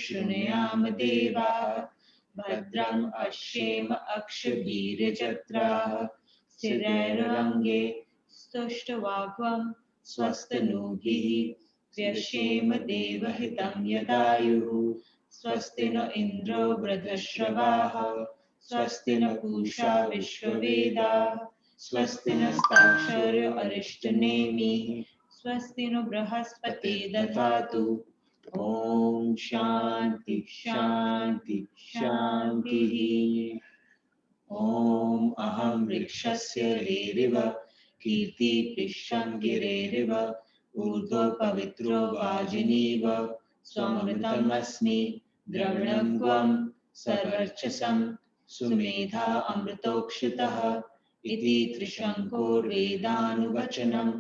शृणुयाम देवाः भद्रं पश्येम अक्षभीर्यजत्राः स्थिरैरङ्गे स्तुष्टवाग्वं स्वस्तनूभिः व्यशेम देवहितं यदायुः स्वस्ति न इन्द्रो वृद्धश्रवाः स्वस्ति न पूषा विश्ववेदाः स्वस्ति नस्ताक्षर्यो अरिष्टनेमिः स्वस्ति नो बृहस्पति दधातु। ओम शांति शांति शांतिः। ओम अहं वृक्षस्य रेरिव कीर्ति पृष्ठं गिरेरिव ऊर्ध्व पवित्रो वाजिनीव स्वमृतमस्मि द्रविणं सर्वर्चसं सुमेधा अमृतोक्षितः इति त्रिशङ्कुर्वेदानुवचनम्।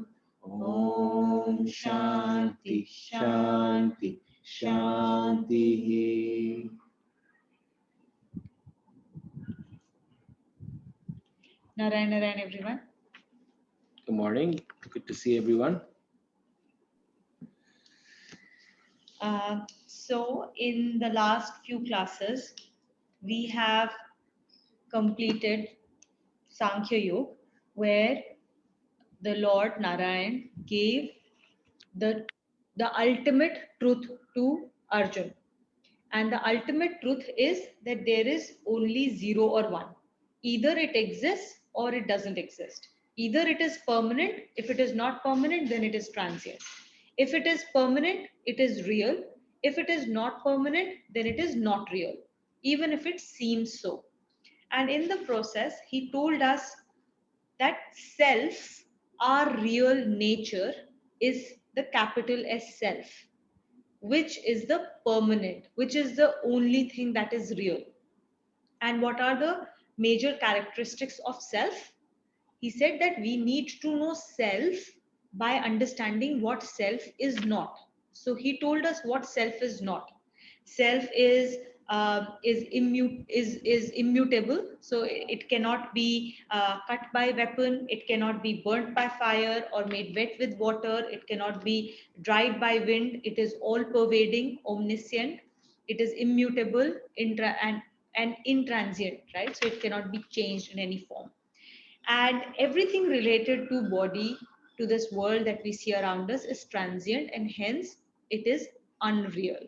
ओम शांति शांति शांतिः। Narayan, Narayan, everyone. Good morning. Good to see everyone. So in the last few classes, we have completed Sankhya Yoga, where the Lord Narayan gave the ultimate truth to Arjun. And the ultimate truth is that there is only 0 or 1. Either it exists or it doesn't exist. Either it is permanent. If it is not permanent, then it is transient. If it is permanent, it is real. If it is not permanent, then it is not real, even if it seems so. And in the process, he told us that self, our real nature, is the capital S self, which is the permanent, which is the only thing that is real. And what are the major characteristics of self? He said that we need to know self by understanding what self is not. So he told us what self is not. Self is immutable, so it cannot be cut by weapon, it cannot be burnt by fire or made wet with water, it cannot be dried by wind. It is all pervading, omniscient, it is immutable, and intransient, right? So it cannot be changed in any form. And everything related to body, to this world that we see around us, is transient, and hence it is unreal.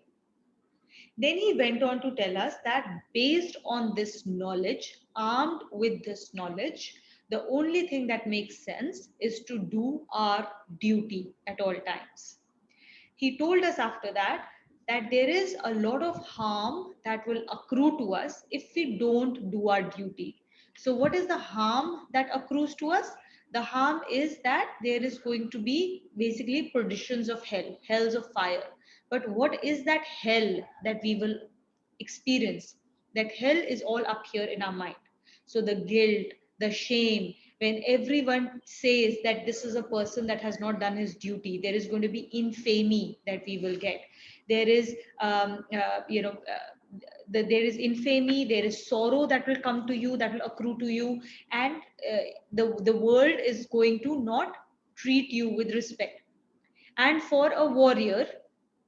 Then he went on to tell us that based on this knowledge, armed with this knowledge, the only thing that makes sense is to do our duty at all times. He told us after that there is a lot of harm that will accrue to us if we don't do our duty. So what is the harm that accrues to us? The harm is that there is going to be basically perditions of hell, hells of fire. But what is that hell that we will experience? That hell is all up here in our mind. So the guilt, the shame, when everyone says that this is a person that has not done his duty, there is going to be infamy that we will get. There is, there is infamy, there is sorrow that will come to you, that will accrue to you, and the world is going to not treat you with respect. And for a warrior,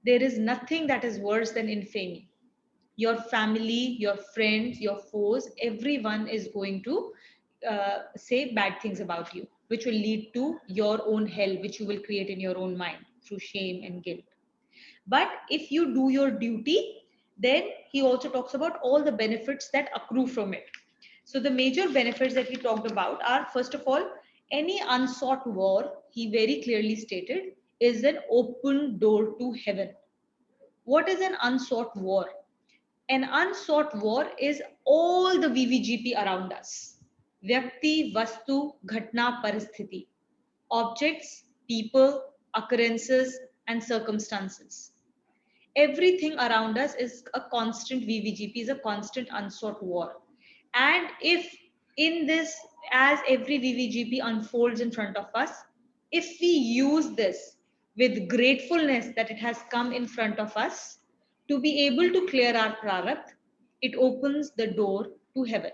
there is nothing that is worse than infamy. Your family, your friends, your foes, everyone is going to say bad things about you, which will lead to your own hell, which you will create in your own mind through shame and guilt. But if you do your duty, then he also talks about all the benefits that accrue from it. So the major benefits that he talked about are, first of all, any unsought war, he very clearly stated, is an open door to heaven. What is an unsought war? An unsought war is all the VVGP around us. Vyakti, Vastu, Ghatna, Paristhiti. Objects, people, occurrences, and circumstances. Everything around us is a constant VVGP, is a constant unsought war. And if in this, as every VVGP unfolds in front of us, if we use this with gratefulness that it has come in front of us, to be able to clear our prarabdha, it opens the door to heaven.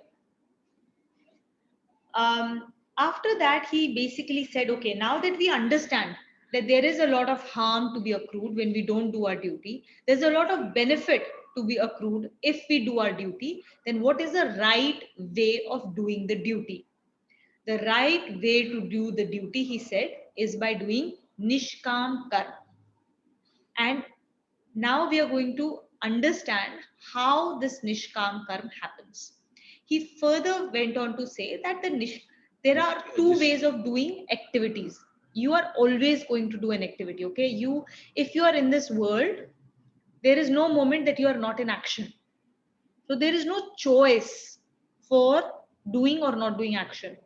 After that, he basically said, okay, now that we understand that there is a lot of harm to be accrued when we don't do our duty. There's a lot of benefit to be accrued if we do our duty. Then what is the right way of doing the duty? The right way to do the duty, he said, is by doing nishkam karma. And now we are going to understand how this nishkam karma happens. He further went on to say that there are two ways of doing activities. You are always going to do an activity, okay? If you are in this world, there is no moment that you are not in action. So there is no choice for doing or not doing action.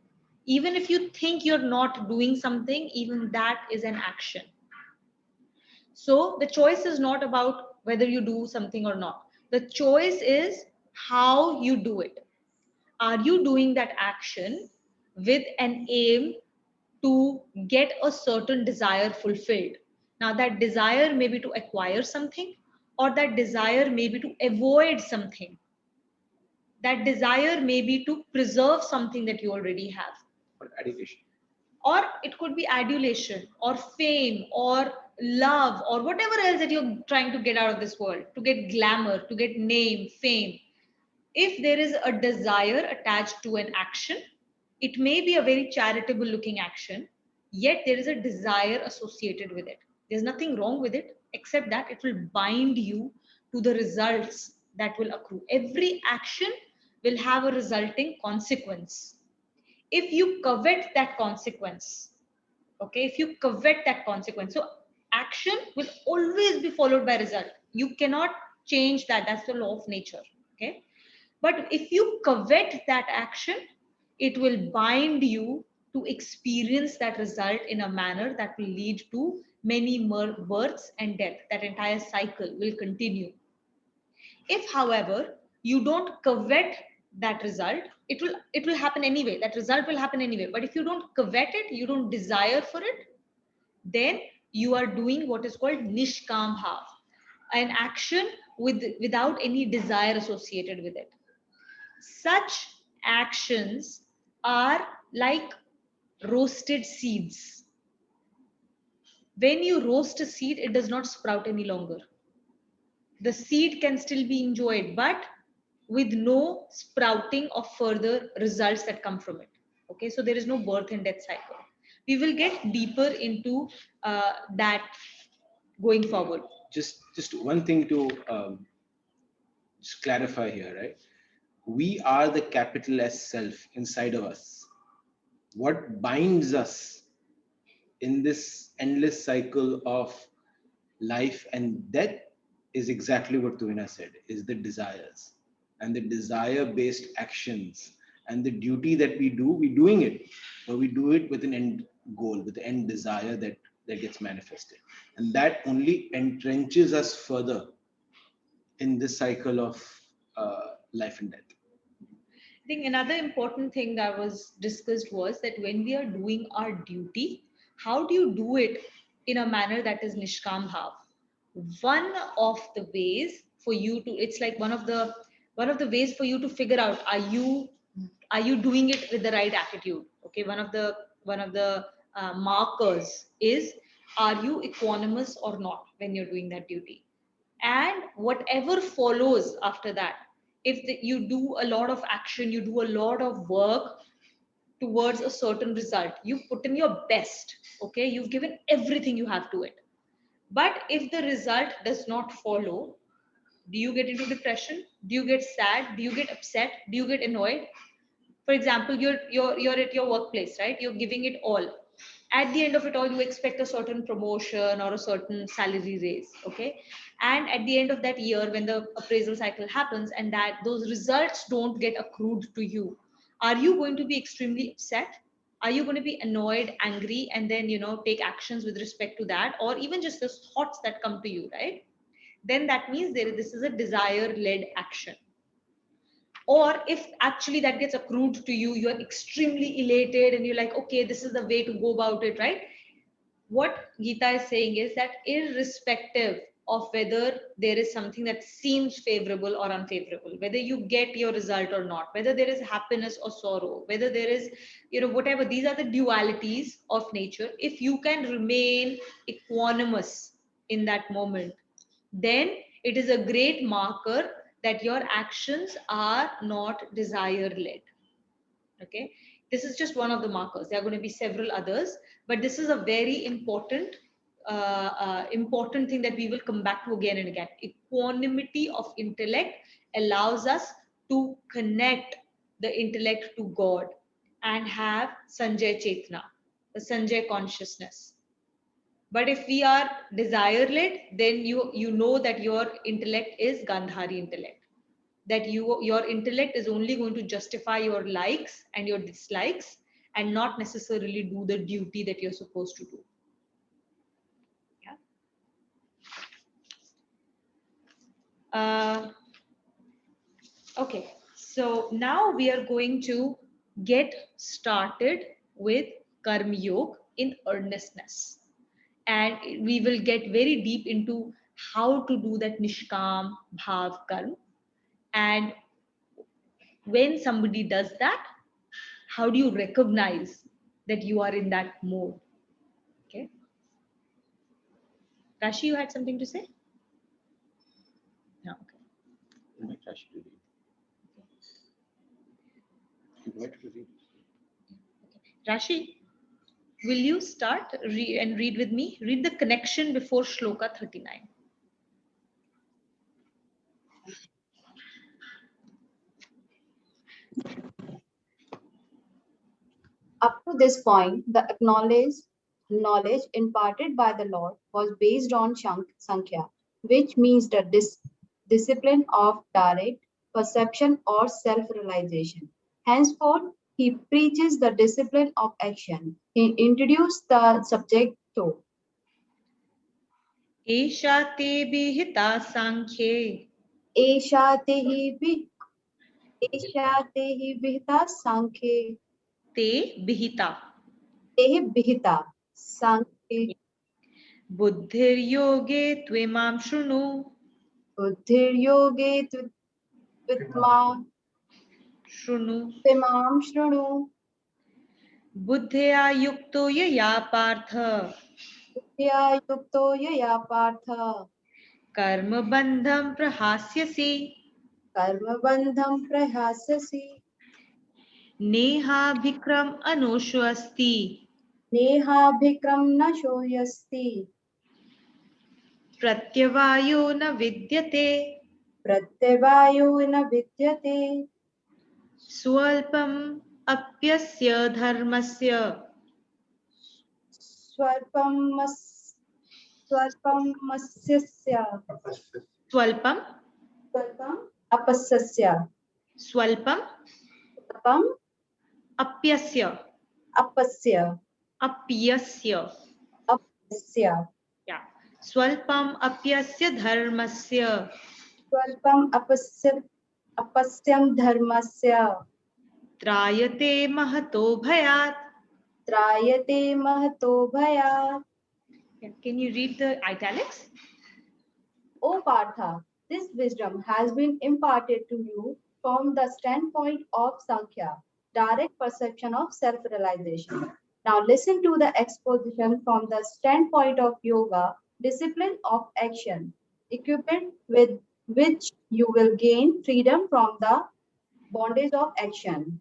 Even if you think you're not doing something, even that is an action. So the choice is not about whether you do something or not. The choice is how you do it. Are you doing that action with an aim to get a certain desire fulfilled? Now, that desire may be to acquire something, or that desire may be to avoid something. That desire may be to preserve something that you already have. Or adulation. Or it could be adulation or fame or love or whatever else that you're trying to get out of this world, to get glamour, to get name, fame. If there is a desire attached to an action, it may be a very charitable looking action, yet there is a desire associated with it. There's nothing wrong with it, except that it will bind you to the results that will accrue. Every action will have a resulting consequence. If you covet that consequence, okay, if you covet that consequence, so action will always be followed by result. You cannot change that. That's the law of nature, okay? But if you covet that action, it will bind you to experience that result in a manner that will lead to many more births and death. That entire cycle will continue. If, however, you don't covet that result, it will happen anyway. That result will happen anyway. But if you don't covet it, you don't desire for it, then you are doing what is called nishkam bhav, an action without any desire associated with it. Such actions are like roasted seeds. When you roast a seed, it does not sprout any longer. The seed can still be enjoyed, but with no sprouting of further results that come from it. Okay, so there is no birth and death cycle. We will get deeper into that going forward. Just one thing to just clarify here, right? We are the capital S self inside of us. What binds us in this endless cycle of life and death is exactly what Tuhina said, is the desires and the desire based actions and the duty that we're doing it, but we do it with an end goal, with the end desire that gets manifested. And that only entrenches us further in this cycle of life and death. I think another important thing that was discussed was that when we are doing our duty, how do you do it in a manner that is nishkam bhav? One of the ways for you to, it's like one of the ways for you to figure out, are you doing it with the right attitude? Okay, one of the markers is, are you equanimous or not when you're doing that duty? And whatever follows after that, if you do a lot of action, you do a lot of work towards a certain result, you put in your best, okay, you've given everything you have to it, but if the result does not follow, do you get into depression? Do you get sad? Do you get upset? Do you get annoyed? For example, you're at your workplace, right? You're giving it all. At the end of it all, you expect a certain promotion or a certain salary raise, okay? And at the end of that year, when the appraisal cycle happens and that those results don't get accrued to you, are you going to be extremely upset? Are you going to be annoyed, angry, and then take actions with respect to that, or even just those thoughts that come to you, right? Then that means this is a desire led action. Or if actually that gets accrued to you, you're extremely elated and you're like, okay, this is the way to go about it, right? What Gita is saying is that irrespective of whether there is something that seems favorable or unfavorable, whether you get your result or not, whether there is happiness or sorrow, whether there is, whatever. These are the dualities of nature. If you can remain equanimous in that moment, then it is a great marker that your actions are not desire led. Okay, this is just one of the markers. There are going to be several others, but this is a very important thing that we will come back to again and again. Equanimity of intellect allows us to connect the intellect to God and have Sanjay Chetna, the Sanjay consciousness. But if we are desire led, then you know that your intellect is Gandhari intellect, that your intellect is only going to justify your likes and your dislikes and not necessarily do the duty that you're supposed to do. Yeah. Okay, so now we are going to get started with Karma Yoga in earnestness, and we will get very deep into how to do that Nishkam Bhav Karma. And when somebody does that, how do you recognize that you are in that mode? Okay. Rashi, you had something to say? No. Okay. Invite Rashi to read. Invite her to read. Rashi, will you start and read with me? Read the connection before Shloka 39. Up to this point, the knowledge imparted by the Lord was based on Sankhya, which means the discipline of direct perception or self-realization. Henceforth, he preaches the discipline of action. He introduced the subject to Esha te bihita sankhye Esha tehi vihita Sankhye te bihita tehi vihita Sankhye buddhir yoge tvemam shrunu Buddhir yoge Vidma shrunu Timam Shrunu buddhya yukto yaya partha Vidya Yukto Yaya Partha karma bandham prahasyasi Karma Bandham Prahasasi neha bhikram anoshwasti Neha Bhikram Na Shoyasti pratyavayo na vidyate Pratyavayo Na Vidyate swalpam apyasya dharmasya Swarpam Swarpam Masyasya swalpam Swarpam Apasasya swalpam Swarpam apyasya Apasya apyasya Apasya yeah swalpam apyasya dharmasya Swarpam Apasyam Dharmasya trayate mahato bhayat. Trayate Mahato Bhayat. Yeah. Can you read the italics? O Partha, this wisdom has been imparted to you from the standpoint of Sankhya, direct perception of self-realization. Now listen to the exposition from the standpoint of yoga, discipline of action, equipment with which you will gain freedom from the bondage of action.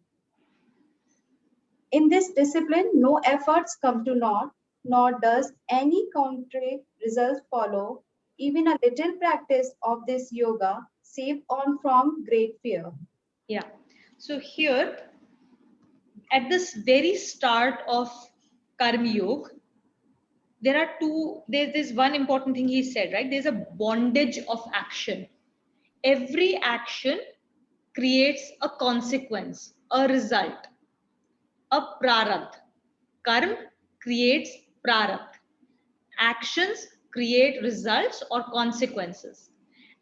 In this discipline, no efforts come to naught, nor does any contrary result follow. Even a little practice of this yoga save on from great fear. Yeah. So here, at this very start of Karma Yoga, there's one important thing he said, right? There's a bondage of action. Every action creates a consequence, a result, a prarabdha. Karma creates prarabdha. Actions create results or consequences.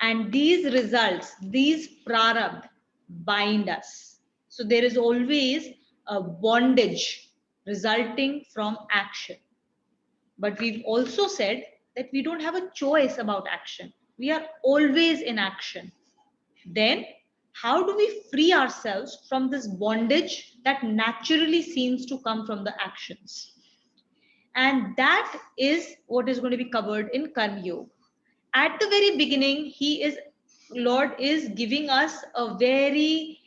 And these results, these prarabdha, bind us. So there is always a bondage resulting from action. But we've also said that we don't have a choice about action. We are always in action. Then, how do we free ourselves from this bondage that naturally seems to come from the actions? And that is what is going to be covered in Karma Yoga. At the very beginning, Lord is giving us a very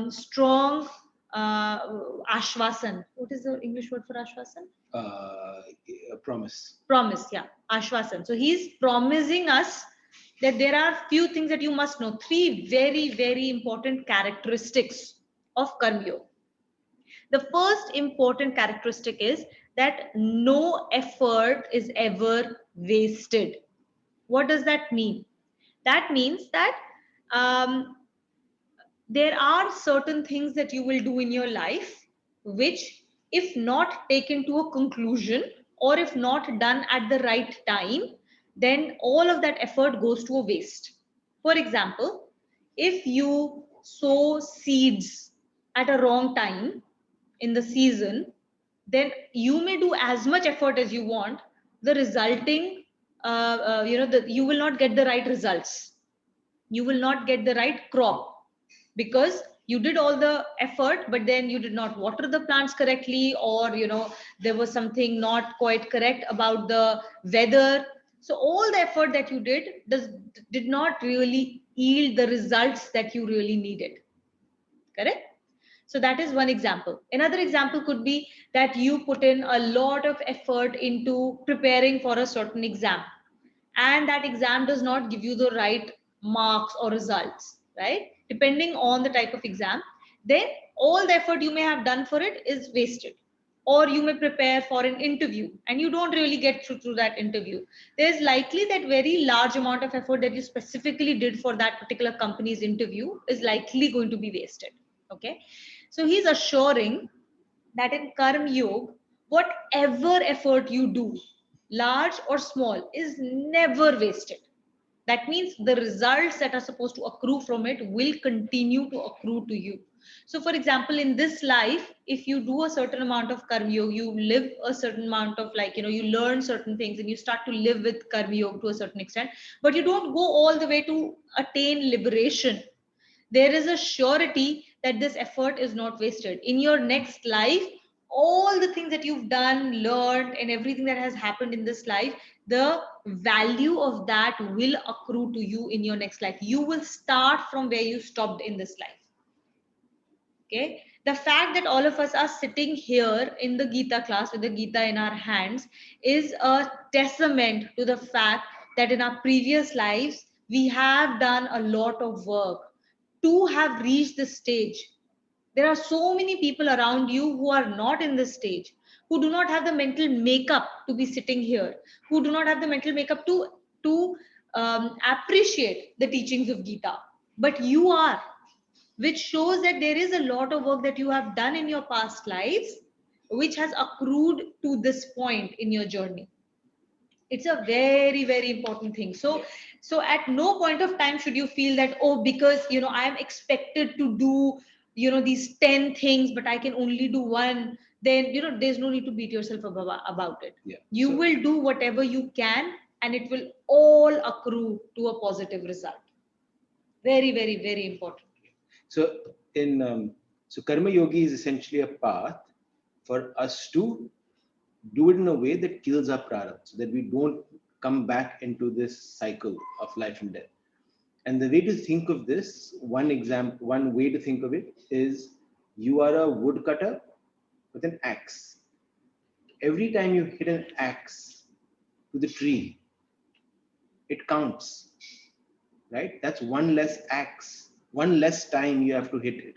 strong ashvasan. What is the English word for ashvasan? Promise. Promise, yeah, ashvasan. So he's promising us that there are few things that you must know. Three very, very important characteristics of Karma Yoga. The first important characteristic is that no effort is ever wasted. What does that mean? That means that um, there are certain things that you will do in your life which, if not taken to a conclusion or if not done at the right time, then all of that effort goes to a waste. For example, if you sow seeds at a wrong time in the season, then you may do as much effort as you want. The resulting, you will not get the right results. You will not get the right crop because you did all the effort, but then you did not water the plants correctly, or there was something not quite correct about the weather. So all the effort that you did not really yield the results that you really needed. Correct? So that is one example. Another example could be that you put in a lot of effort into preparing for a certain exam, and that exam does not give you the right marks or results, right? Depending on the type of exam, then all the effort you may have done for it is wasted. Or you may prepare for an interview and you don't really get through that interview. There's likely that very large amount of effort that you specifically did for that particular company's interview is likely going to be wasted. Okay, so he's assuring that in Karma Yoga, whatever effort you do, large or small, is never wasted. That means the results that are supposed to accrue from it will continue to accrue to you. So, for example, in this life, if you do a certain amount of Karma Yoga, you live a certain amount of, you learn certain things and you start to live with Karma Yoga to a certain extent, but you don't go all the way to attain liberation. There is a surety that this effort is not wasted. In your next life, all the things that you've done, learned, and everything that has happened in this life, the value of that will accrue to you in your next life. You will start from where you stopped in this life. Okay, the fact that all of us are sitting here in the Gita class with the Gita in our hands is a testament to the fact that in our previous lives we have done a lot of work to have reached this stage. There are so many people around you who are not in this stage, who do not have the mental makeup to be sitting here, who do not have the mental makeup to appreciate the teachings of Gita, but you are, which shows that there is a lot of work that you have done in your past lives which has accrued to this point in your journey. It's a very, very important thing. So at no point of time should you feel that, oh, because I am expected to do these 10 things but I can only do one, then there's no need to beat yourself up about it. Yeah. You will do whatever you can and it will all accrue to a positive result. Very, very, very important. So so Karma Yogi is essentially a path for us to do it in a way that kills our prarabdha, so that we don't come back into this cycle of life and death. And the way to think of this, one way to think of it is, you are a woodcutter with an axe. Every time you hit an axe to the tree, it counts, right? That's one less axe, one less time you have to hit it,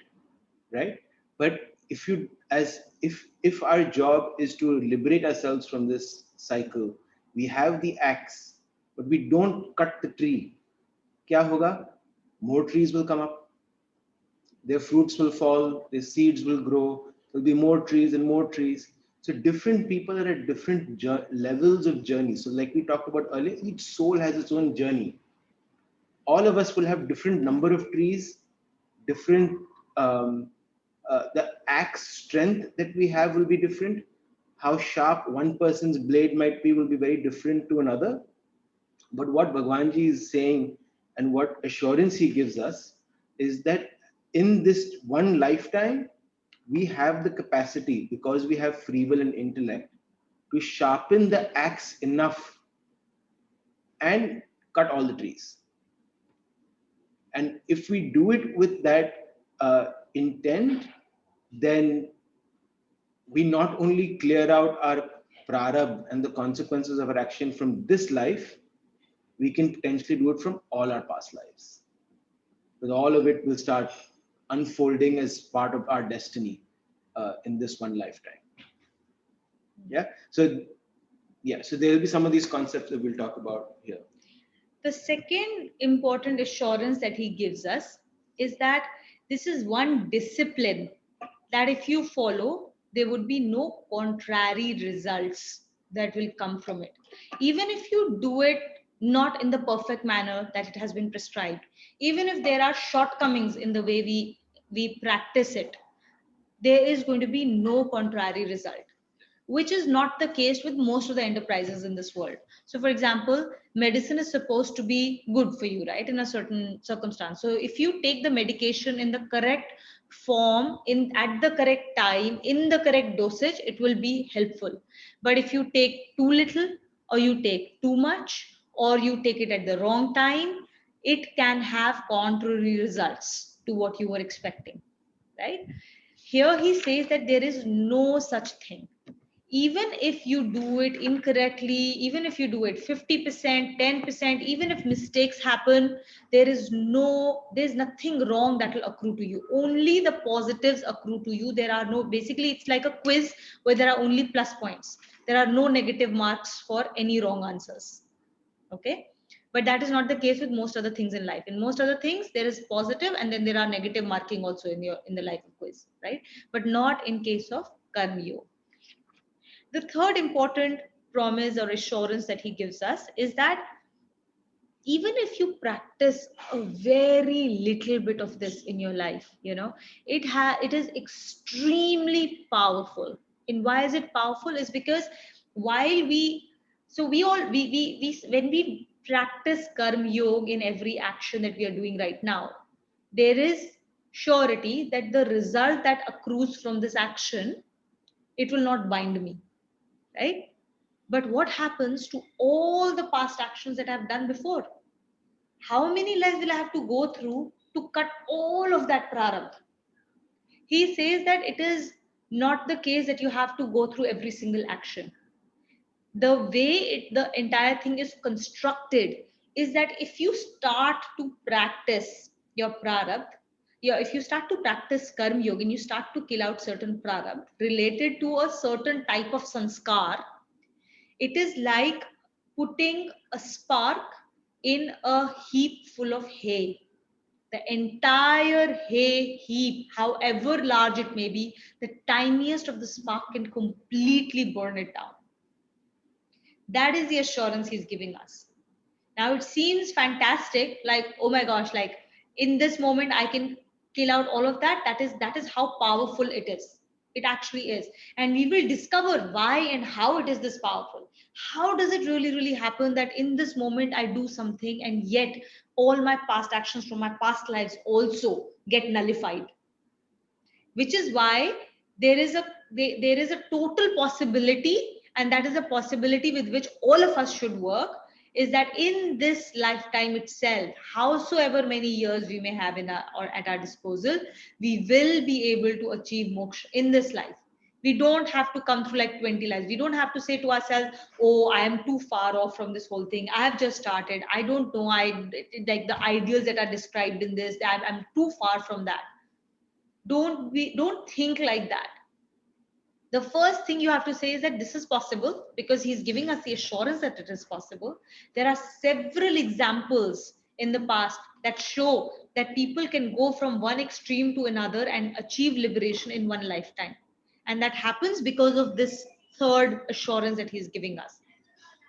right? But if you, as if our job is to liberate ourselves from this cycle, we have the axe, but we don't cut the tree, kya hoga? More trees will come up, their fruits will fall, their seeds will grow, there'll be more trees and more trees. So different people are at different levels of journey. So like we talked about earlier, each soul has its own journey. All of us will have different number of trees, different the axe strength that we have will be different. how sharp one person's blade might be will be very different to another. But what Bhagwanji is saying and what assurance he gives us is that in this one lifetime, we have the capacity, because we have free will and intellect, to sharpen the axe enough and cut all the trees. And if we do it with that intent, then we not only clear out our prarabdha and the consequences of our action from this life, we can potentially do it from all our past lives. Because all of it will start unfolding as part of our destiny in this one lifetime. Yeah. So there will be some of these concepts that we'll talk about here. The second important assurance that he gives us is that this is one discipline that if you follow, there would be no contrary results that will come from it. Even if you do it not in the perfect manner that it has been prescribed, even if there are shortcomings in the way we practice it, there is going to be no contrary result, which is not the case with most of the enterprises in this world. So, for example, medicine is supposed to be good for you, right, in a certain circumstance. So, if you take the medication in the correct form, in at the correct time, in the correct dosage, it will be helpful. But if you take too little, or you take too much, or you take it at the wrong time, it can have contrary results to what you were expecting, right? Here he says that there is no such thing. Even if you do it incorrectly, even if you do it 50%, 10%, even if mistakes happen, there's nothing wrong that will accrue to you. Only the positives accrue to you. There are no, basically, it's like a quiz where there are only plus points. There are no negative marks for any wrong answers. Okay. But that is not the case with most other things in life. In most other things, there is positive and then there are negative marking also in the life of quiz, right? But not in case of karma yoga. The third important promise or assurance that he gives us is that even if you practice a very little bit of this in your life, it is extremely powerful. And why is it powerful is because while we so we all we when we practice karma yoga in every action that we are doing right now, there is surety that the result that accrues from this action, it will not bind me, right? But what happens to all the past actions that I've done before? How many lives will I have to go through to cut all of that prarabdha? He says that it is not the case that you have to go through every single action. The way the entire thing is constructed is that if you start to practice your prarabdha, if you start to practice karma yoga and you start to kill out certain prarabdha related to a certain type of sanskar, it is like putting a spark in a heap full of hay. The entire hay heap, however large it may be, the tiniest of the spark can completely burn it down. That is the assurance he's giving us. Now it seems fantastic, like, oh my gosh, like in this moment I can kill out all of that. That is how powerful it is. It actually is. And we will discover why and how it is this powerful. How does it really, really happen that in this moment I do something and yet all my past actions from my past lives also get nullified? Which is why there is a there is a total possibility, and that is a possibility with which all of us should work, is that in this lifetime itself, howsoever many years we may have in our or at our disposal, we will be able to achieve moksha in this life. We don't have to come through like 20 lives. We don't have to say to ourselves, oh, I am too far off from this whole thing, I have just started, I don't know, I like the ideals that are described in this, I'm too far from that. Don't think like that. The first thing you have to say is that this is possible because he's giving us the assurance that it is possible. There are several examples in the past that show that people can go from one extreme to another and achieve liberation in one lifetime, and that happens because of this third assurance that he's giving us.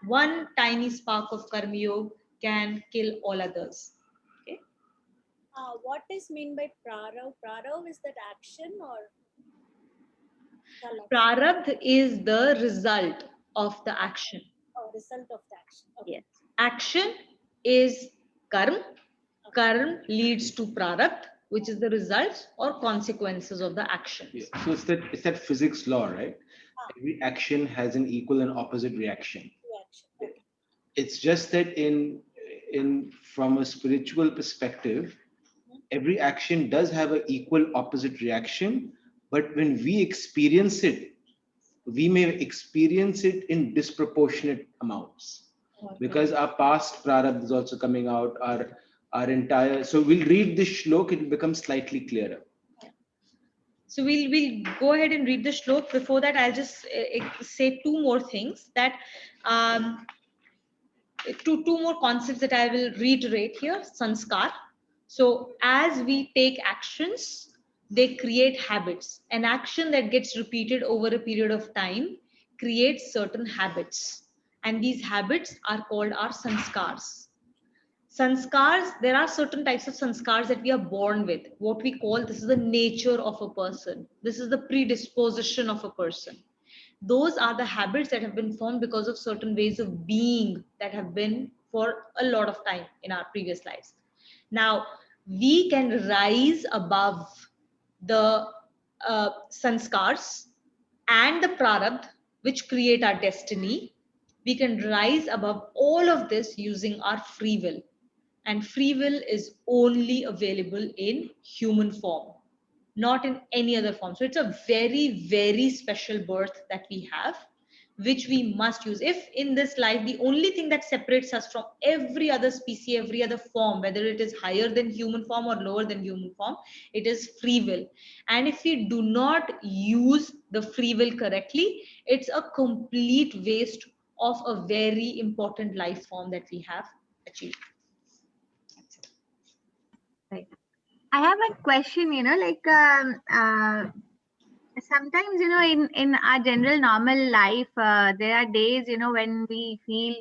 One tiny spark of karma yoga can kill all others. Okay. What is mean by prarav? Prarav is that action or? Prarabdha is the result of the action. Result of the action. Okay. Yes. Action is karma. Karma leads to prarabdha, which is the results or consequences of the actions. Yeah. So it's that physics law, right? Every action has an equal and opposite reaction. Reaction. Okay. It's just that in from a spiritual perspective, every action does have an equal opposite reaction, but when we experience it, we may experience it in disproportionate amounts because our past prarabdha is also coming out, our entire. So we'll read this shlok, it will become slightly clearer. So we'll go ahead and read the shlok. Before that, I'll just say two more things, that um, two more concepts that I will reiterate here. Sanskar. So as we take actions, they create habits. An action that gets repeated over a period of time creates certain habits, and these habits are called our sanskars. Sanskars, there are certain types of sanskars that we are born with. What we call, this is the nature of a person. This is the predisposition of a person. Those are the habits that have been formed because of certain ways of being that have been for a lot of time in our previous lives. Now, we can rise above the sanskars and the prarabdha, which create our destiny. We can rise above all of this using our free will, and free will is only available in human form, not in any other form. So it's a very, very special birth that we have, which we must use. If in this life the only thing that separates us from every other species, every other form, whether it is higher than human form or lower than human form, it is free will. And if we do not use the free will correctly, it's a complete waste of a very important life form that we have achieved. Right. I have a question, like sometimes, in our general normal life, there are days, when we feel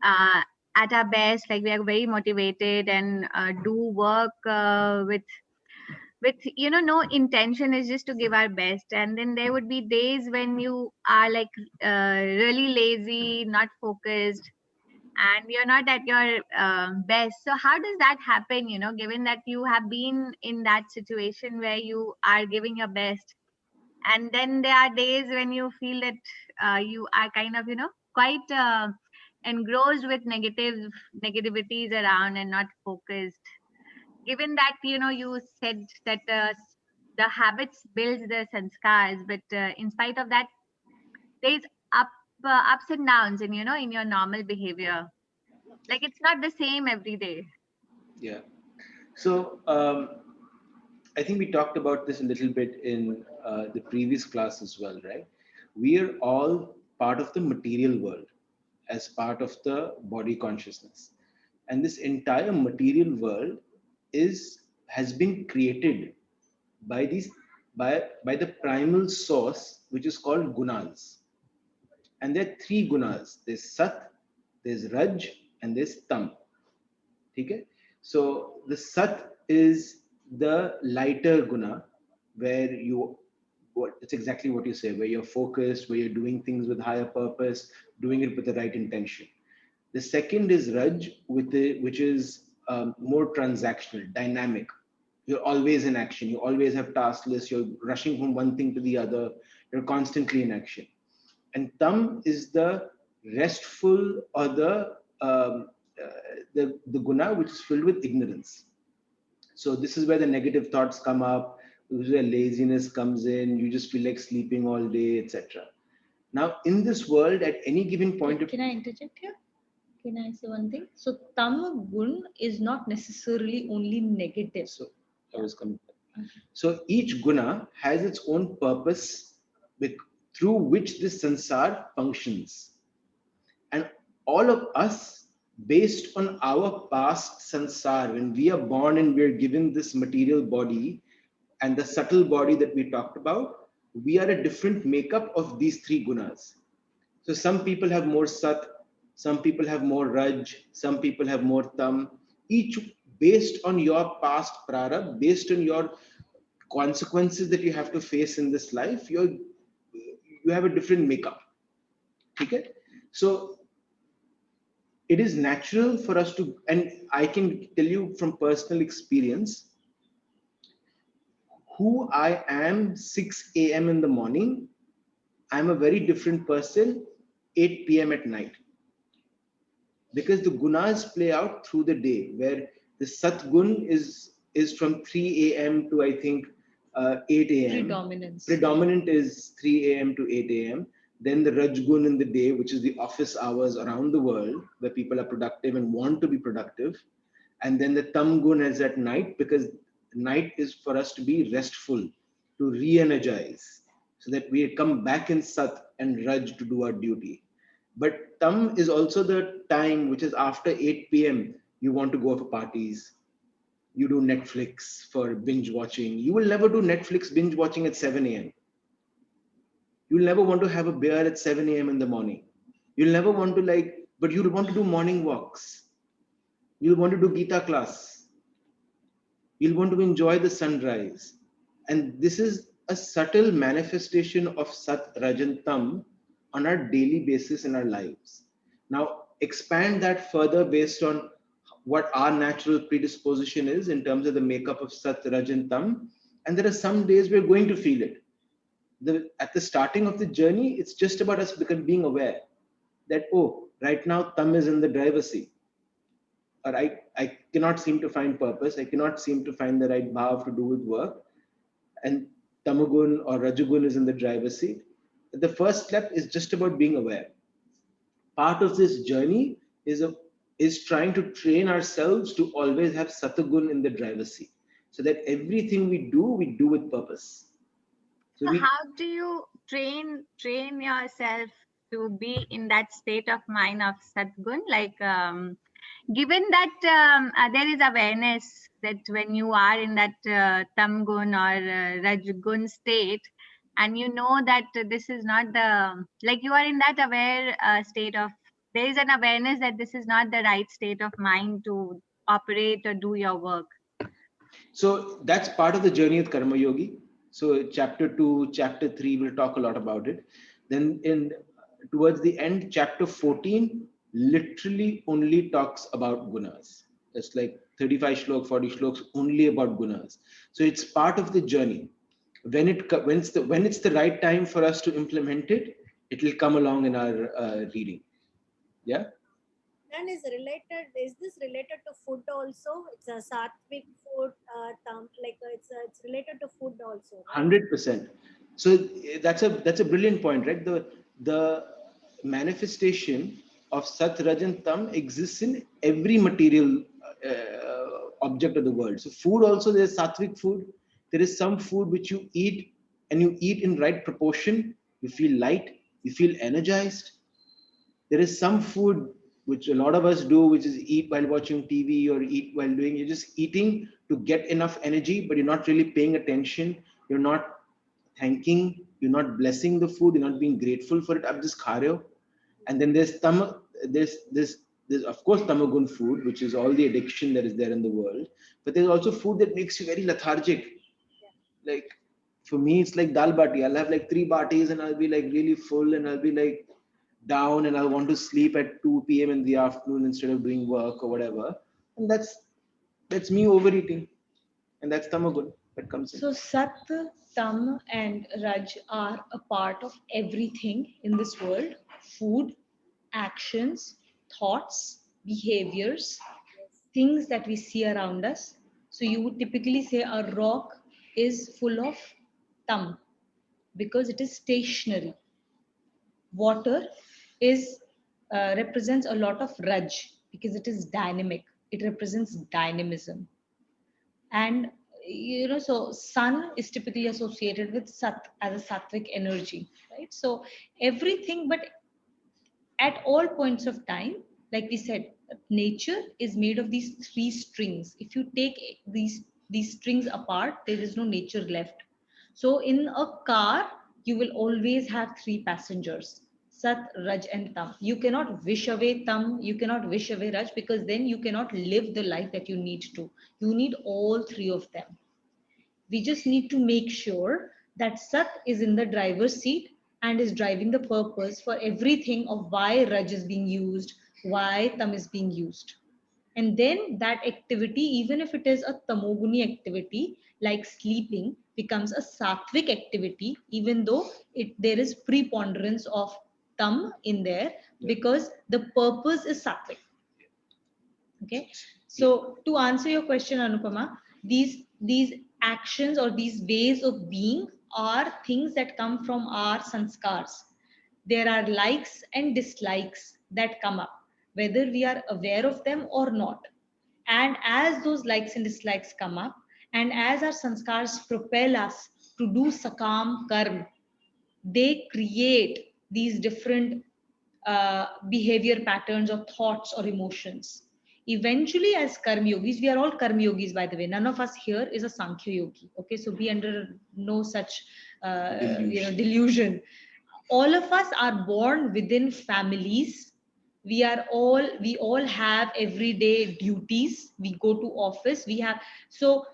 uh, at our best, like we are very motivated and do work with no intention, is just to give our best. And then there would be days when you are like really lazy, not focused, and you're not at your best. So how does that happen, given that you have been in that situation where you are giving your best, and then there are days when you feel that you are kind of quite engrossed with negativities around and not focused, given that you said that the habits builds the sanskars, but in spite of that, there's up ups and downs in in your normal behavior, like it's not the same every day. Yeah. So I think we talked about this a little bit in the previous class as well, right? We are all part of the material world as part of the body consciousness. And this entire material world has been created by these by the primal source, which is called gunas. And there are three gunas. There's Sat, there's Raj, and there's Tam. Okay? So the Sat is the lighter guna, where it's exactly what you say, where you're focused, where you're doing things with higher purpose, doing it with the right intention. The second is Raj, which is more transactional, dynamic. You're always in action. You always have task lists. You're rushing from one thing to the other. You're constantly in action. And Tam is the restful, or the guna which is filled with ignorance. So this is where the negative thoughts come up. This is where laziness comes in. You just feel like sleeping all day, etc. Now, in this world, at any given point of Can I interject here? Can I say one thing? So tam gun is not necessarily only negative. So I was coming. So each guna has its own purpose through which this sansar functions. And all of us, based on our past sansar, when we are born and we are given this material body and the subtle body that we talked about, we are a different makeup of these three gunas. So some people have more sat, some people have more raj, some people have more tam. Each based on your past prarabdha, based on your consequences that you have to face in this life, you have a different makeup. Okay? So it is natural for us to, and I can tell you from personal experience, who I am 6 a.m. in the morning, I'm a very different person 8 p.m. at night. Because the gunas play out through the day, where the sat gun is from 3 a.m. to I think 8 a.m. Predominance. Predominant is 3 a.m. to 8 a.m. Then the raj gun in the day, which is the office hours around the world, where people are productive and want to be productive. And then the tam gun is at night, because night is for us to be restful, to re-energize, so that we come back in sat and raj to do our duty. But tam is also the time which is after 8 p.m. You want to go for parties. You do Netflix for binge watching. You will never do Netflix binge watching at 7 a.m. You'll never want to have a beer at 7 a.m. in the morning. You'll never want to but you'll want to do morning walks. You'll want to do Gita class. You'll want to enjoy the sunrise. And this is a subtle manifestation of Sat, Raj, and Tam on our daily basis in our lives. Now, expand that further based on what our natural predisposition is in terms of the makeup of Sat, Raj, and Tam. And there are some days we're going to feel it. At the starting of the journey, it's just about us being aware that, oh, right now Tam is in the driver's seat. Or I cannot seem to find purpose. I cannot seem to find the right bhav to do with work. And Tamagun or Rajagun is in the driver's seat. The first step is just about being aware. Part of this journey is trying to train ourselves to always have Satagun in the driver's seat, so that everything we do with purpose. So So how do you train yourself to be in that state of mind of Satgun? Like, given that there is awareness that when you are in that Tamgun or Rajgun state, and you know that this is not the, like you are in that aware state of, there is an awareness that this is not the right state of mind to operate or do your work. So that's part of the journey of Karma Yogi. So chapter 2, chapter 3 will talk a lot about it. Then towards the end, chapter 14 literally only talks about gunas. It's like 35 shloks, 40 shloks only about gunas. So it's part of the journey. When it's the right time for us to implement it, it will come along in our reading. Yeah. And is this related to food also? It's a sattvic food, it's related to food also, right? 100%. So that's a brilliant point, right? The manifestation of Sat, Raj, and Tam exists in every material object of the world. So food also, there's sattvic food. There is some food which you eat, and you eat in right proportion. You feel light. You feel energized. There is some food which a lot of us do, which is eat while watching TV or eat while doing, you're just eating to get enough energy, but you're not really paying attention. You're not thanking, you're not blessing the food, you're not being grateful for it. Ab just kha rahe ho. And then there's of course tamagun food, which is all the addiction that is there in the world. But there's also food that makes you very lethargic. Like for me, it's like dal bati. I'll have like 3 batis and I'll be like really full, and I'll be like down, and I'll want to sleep at 2 p.m. in the afternoon instead of doing work or whatever. And that's me overeating. And that's tamagun that comes in. So Sat, Tam, and Raj are a part of everything in this world: food, actions, thoughts, behaviors, things that we see around us. So you would typically say a rock is full of Tam because it is stationary. Water is represents a lot of Raj because it is dynamic. It represents dynamism. And so sun is typically associated with sat as a sattvic energy, right? So everything, but at all points of time, like we said, nature is made of these 3 strings. If you take these strings apart, there is no nature left. So in a car, you will always have 3 passengers: sat, raj, and tam. You cannot wish away tam, you cannot wish away raj, because then you cannot live the life that you need to. You need all 3 of them. We just need to make sure that sat is in the driver's seat and is driving the purpose for everything of why Raj is being used, why Tam is being used. And then that activity, even if it is a tamoguni activity like sleeping, becomes a sattvic activity, even though there is preponderance of tam in there, because the purpose is sattvic. Okay, so to answer your question, Anupama, these actions or these ways of being are things that come from our sanskars. There are likes and dislikes that come up, whether we are aware of them or not. And as those likes and dislikes come up, and as our sanskars propel us to do sakam karma, they create these different behavior patterns or thoughts or emotions. Eventually, as karma yogis, we are all karma yogis, by the way. None of us here is a Sankhya yogi. Okay, so be under no such delusion. All of us are born within families. We all have everyday duties. We go to office. We have so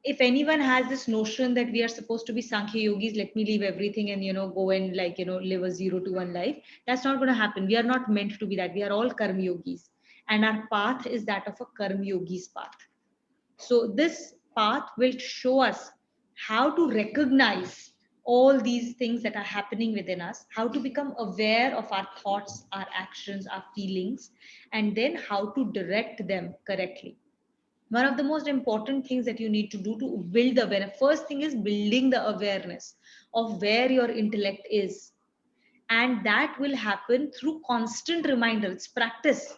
if anyone has this notion that we are supposed to be Sankhya yogis, let me leave everything and go and live a 0 to 1 life. That's not going to happen. We are not meant to be that. We are all karma yogis, and our path is that of a karma yogi's path. So this path will show us how to recognize all these things that are happening within us, how to become aware of our thoughts, our actions, our feelings, and then how to direct them correctly. One of the most important things that you need to do to build the awareness, first thing is building the awareness of where your intellect is. And that will happen through constant reminder. It's practice,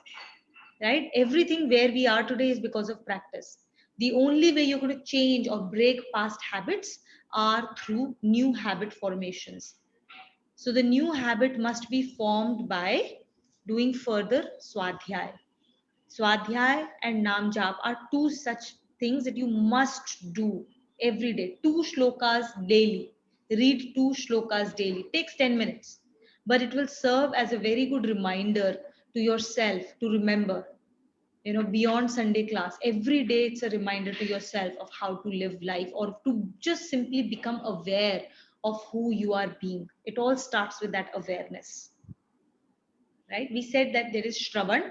right? Everything where we are today is because of practice. The only way you're going to change or break past habits are through new habit formations. So the new habit must be formed by doing further swadhyay. Swadhyay and Nam Jap are two such things that you must do every day. 2 shlokas daily. Read 2 shlokas daily. Takes 10 minutes. But it will serve as a very good reminder to yourself to remember. Beyond Sunday class, every day it's a reminder to yourself of how to live life or to just simply become aware of who you are being. It all starts with that awareness, right? We said that there is Shravan,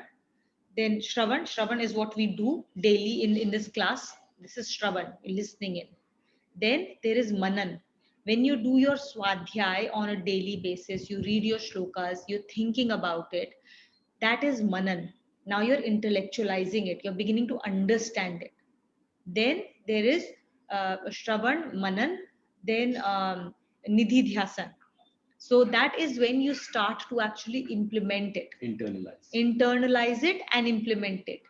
then Shravan is what we do daily in this class. This is Shravan, listening in. Then there is Manan. When you do your Swadhyay on a daily basis, you read your shlokas, you're thinking about it, that is Manan. Now you're intellectualizing it, you're beginning to understand it. Then there is Shravan, Manan, then Nidhi Dhyasan. So that is when you start to actually implement it. Internalize it and implement it.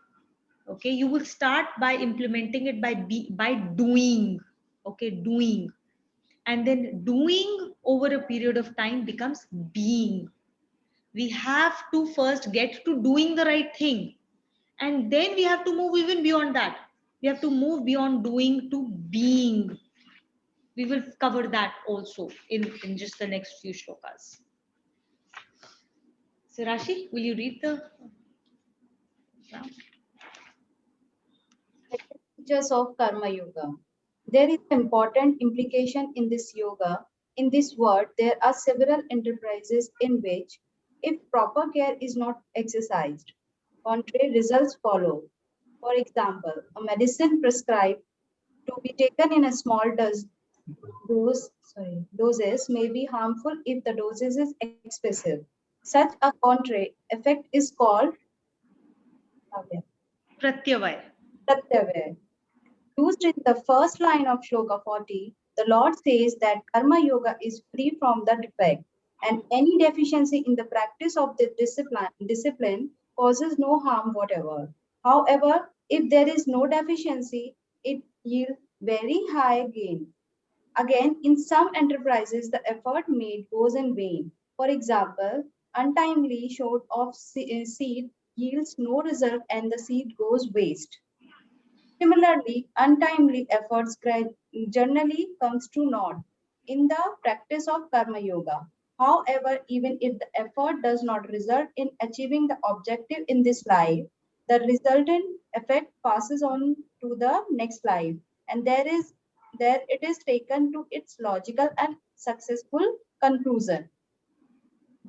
Okay, you will start by implementing it by doing. Okay, doing. And then doing over a period of time becomes being. We have to first get to doing the right thing. And then we have to move even beyond that. We have to move beyond doing to being. We will cover that also in just the next few shlokas. So Rashi, will you read the Features of Karma Yoga. There is an important implication in this yoga. In this word, there are several enterprises in which, if proper care is not exercised, contrary results follow. For example, a medicine prescribed to be taken in a small doses may be harmful if the dosage is excessive. Such a contrary effect is called Pratyavay? pratyavaya. Used in the first line of Shloka 40, the Lord says that Karma Yoga is free from the defect, and any deficiency in the practice of the discipline causes no harm whatever. However, if there is no deficiency, it yields very high gain. Again, in some enterprises, the effort made goes in vain. For example, untimely short of seed yields no result and the seed goes waste. Similarly, untimely efforts generally comes to naught in the practice of Karma Yoga. However, even if the effort does not result in achieving the objective in this life, the resultant effect passes on to the next life, and there it is taken to its logical and successful conclusion.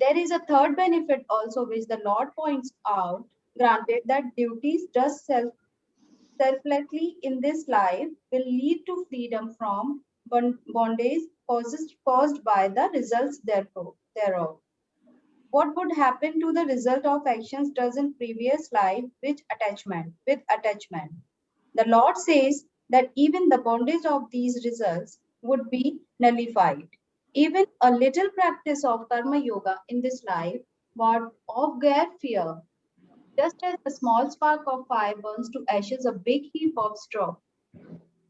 There is a third benefit also which the Lord points out. Granted that duties does selflessly in this life will lead to freedom from bondage caused by the results thereof. What would happen to the result of actions done in previous life with attachment? The Lord says that even the bondage of these results would be nullified. Even a little practice of karma yoga in this life would obviate fear. Just as a small spark of fire burns to ashes a big heap of straw,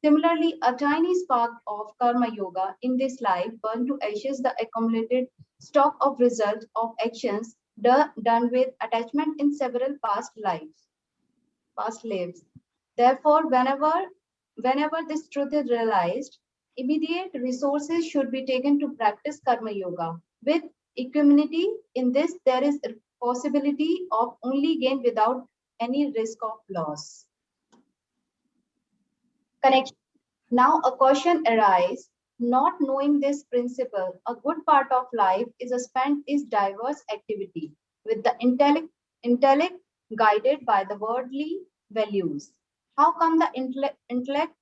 similarly, a tiny spark of karma yoga in this life burn to ashes the accumulated stock of results of actions done with attachment in several past lives. Therefore, whenever this truth is realized, immediate resources should be taken to practice karma yoga. With equanimity in this, there is a possibility of only gain without any risk of loss. Connection. Now a question arises, not knowing this principle, a good part of life is spent is diverse activity with the intellect guided by the worldly values. How come the intellect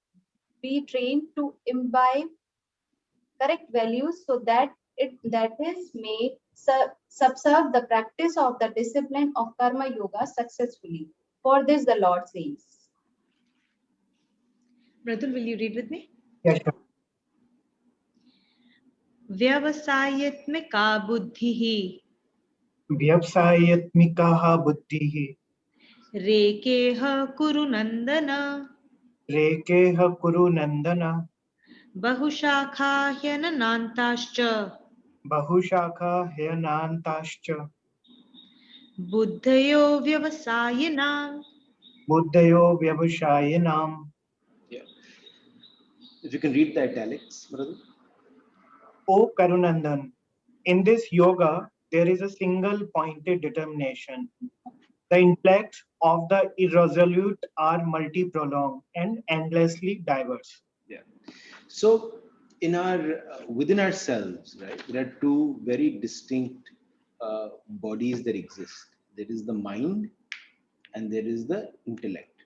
be trained to imbibe correct values so that it that is may subserve the practice of the discipline of karma yoga successfully? For this the Lord says. Mradul, will you read with me? Yes, sure. व्यवसायत्मिका बुद्धिः व्यवसायत्मिकाः बुद्धिः रेकेह कुरु नन्दन रेकेः कुरु नन्दन बहुशाखा ह्यननान्ताश्च बहुशाखा ह्यनान्ताश्च बुद्धयो व्यवसायिनां. बुद्धयो व्यवसायिनाम्. Yeah. If you can read the italics, brother. O Karunandan, in this yoga, there is a single pointed determination. The intellects of the irresolute are multi-prolonged and endlessly diverse. Yeah. So in our within ourselves, right, there are two very distinct bodies that exist. There is the mind and there is the intellect,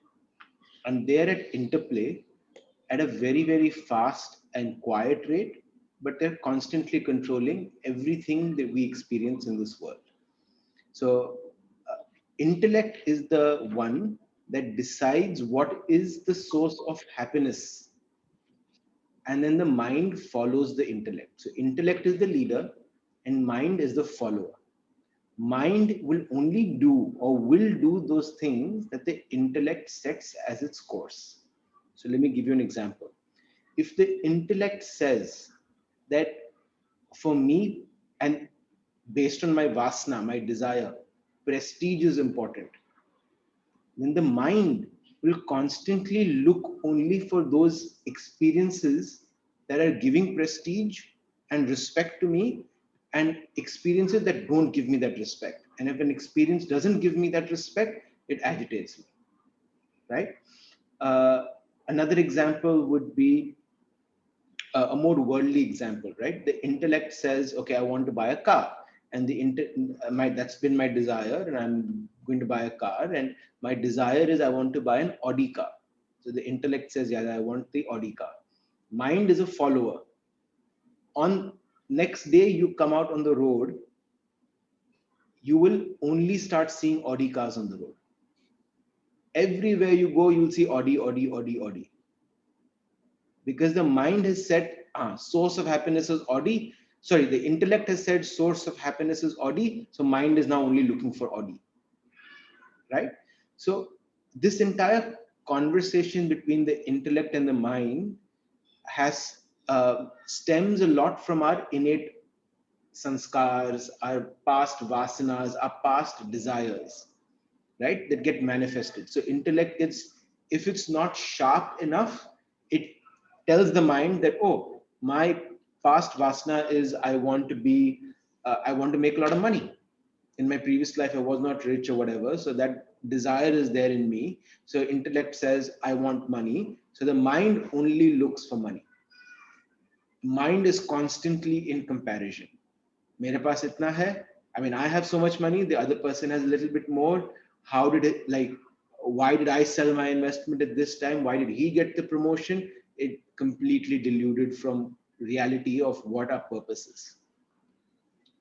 and they're at interplay at a very very fast and quiet rate, but they're constantly controlling everything that we experience in this world. So intellect is the one that decides what is the source of happiness, and then the mind follows the intellect. So intellect is the leader and mind is the follower. Mind will only do or will do those things that the intellect sets as its course. So let me give you an example. If the intellect says that for me, and based on my vasana, my desire, prestige is important, then the mind will constantly look only for those experiences that are giving prestige and respect to me, and experiences that don't give me that respect. And if an experience doesn't give me that respect, it agitates me, right? Uh, Another example would be a more worldly example, right? The intellect says, okay, I want to buy a car, and that's been my desire, and I'm going to buy a car, and my desire is I want to buy an Audi car. So the intellect says, yeah, I want the Audi car. Mind is a follower. On next day, you come out on the road, you will only start seeing Audi cars on the road. Everywhere you go, you'll see Audi, Audi, Audi, Audi. Because the mind has said source of happiness is Audi. Sorry, the intellect has said source of happiness is Audi. So mind is now only looking for Audi, right? So this entire conversation between the intellect and the mind has stems a lot from our innate sanskars, our past vasanas, our past desires, right, that get manifested. So intellect gets, if it's not sharp enough, it tells the mind that, oh, my past vasana is I want to be, I want to make a lot of money. In my previous life, I was not rich or whatever. So that desire is there in me. So intellect says, I want money. So the mind only looks for money. Mind is constantly in comparison. मेरे पास इतना है, I mean, I have so much money, the other person has a little bit more. How did it, like, why did I sell my investment at this time? Why did he get the promotion? It completely deluded from reality of what our purpose is,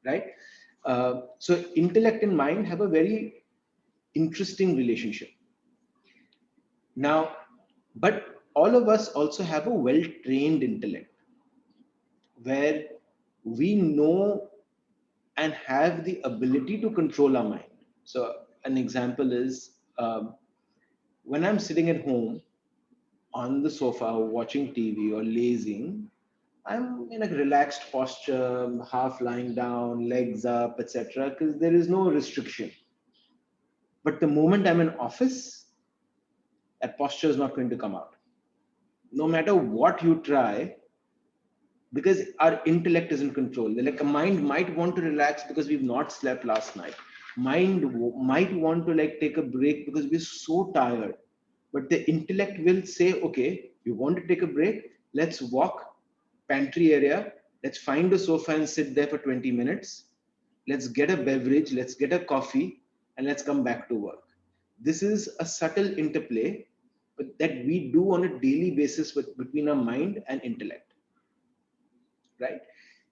right? So intellect and mind have a very interesting relationship. Now, but all of us also have a well-trained intellect where we know and have the ability to control our mind. So an example is when I'm sitting at home on the sofa watching TV or lazing, I'm in a relaxed posture, half lying down, legs up, etc. Because there is no restriction. But the moment I'm in office, that posture is not going to come out. No matter what you try, because our intellect is in control. Like a mind might want to relax because we've not slept last night. Might want to like take a break because we're so tired. But the intellect will say, okay, you want to take a break? Let's walk pantry area. Let's find a sofa and sit there for 20 minutes. Let's get a beverage. Let's get a coffee and let's come back to work. This is a subtle interplay but that we do on a daily basis between our mind and intellect, right?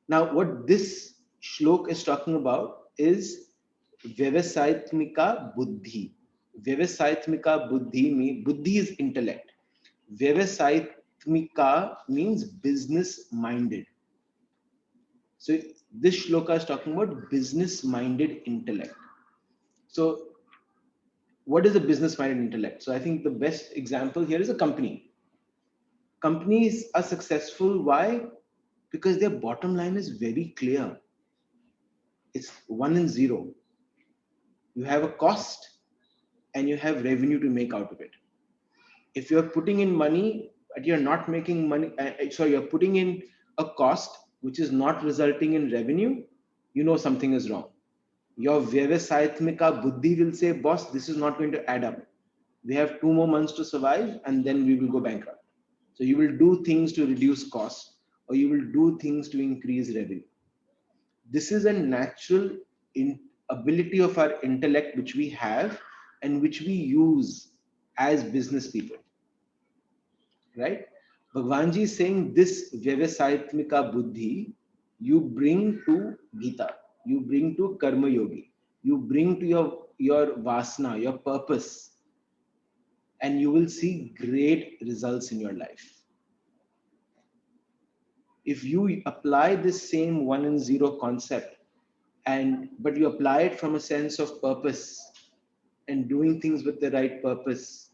Now, what this shlok is talking about is Vyavasaitmika Buddhi. Vyavasaitmika Buddhi means Buddhi is intellect. Vyavasaitmika means business minded. So this shloka is talking about business minded intellect. So what is a business minded intellect? So I think the best example here is a company. Companies are successful. Why? Because their bottom line is very clear. It's 1 and 0. You have a cost and you have revenue to make out of it. If you're putting in money but you're not making money, you're putting in a cost which is not resulting in revenue, you know something is wrong. Your Vyavasaitmika Buddhi will say, boss, this is not going to add up. We have 2 more months to survive and then we will go bankrupt. So you will do things to reduce cost or you will do things to increase revenue. This is a natural ability of our intellect which we have and which we use as business people, right? Bhagwanji is saying this Vyavasaitmika Buddhi you bring to Gita, you bring to Karma Yogi, you bring to your Vasana, your purpose, and you will see great results in your life. If you apply this same 1 and 0 concept, but you apply it from a sense of purpose and doing things with the right purpose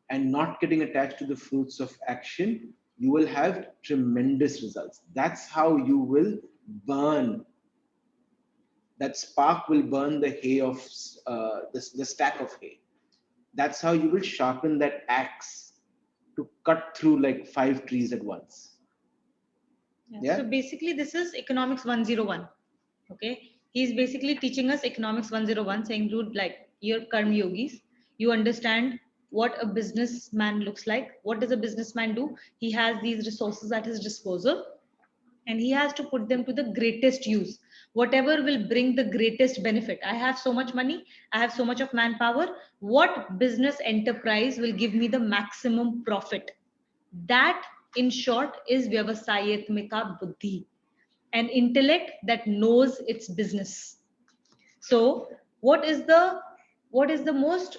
and not getting attached to the fruits of action, you will have tremendous results. That's how you will burn. That spark will burn the hay of the stack of hay. That's how you will sharpen that axe to cut through like 5 trees at once. Yeah. So basically, this is economics 101. Okay. He's basically teaching us economics 101, saying, dude, like you're karma yogis, you understand what a businessman looks like. What does a businessman do? He has these resources at his disposal and he has to put them to the greatest use. Whatever will bring the greatest benefit. I have so much money, I have so much of manpower. What business enterprise will give me the maximum profit? That, in short, is Vyavasayatmika Buddhi, an intellect that knows its business. So, what is the most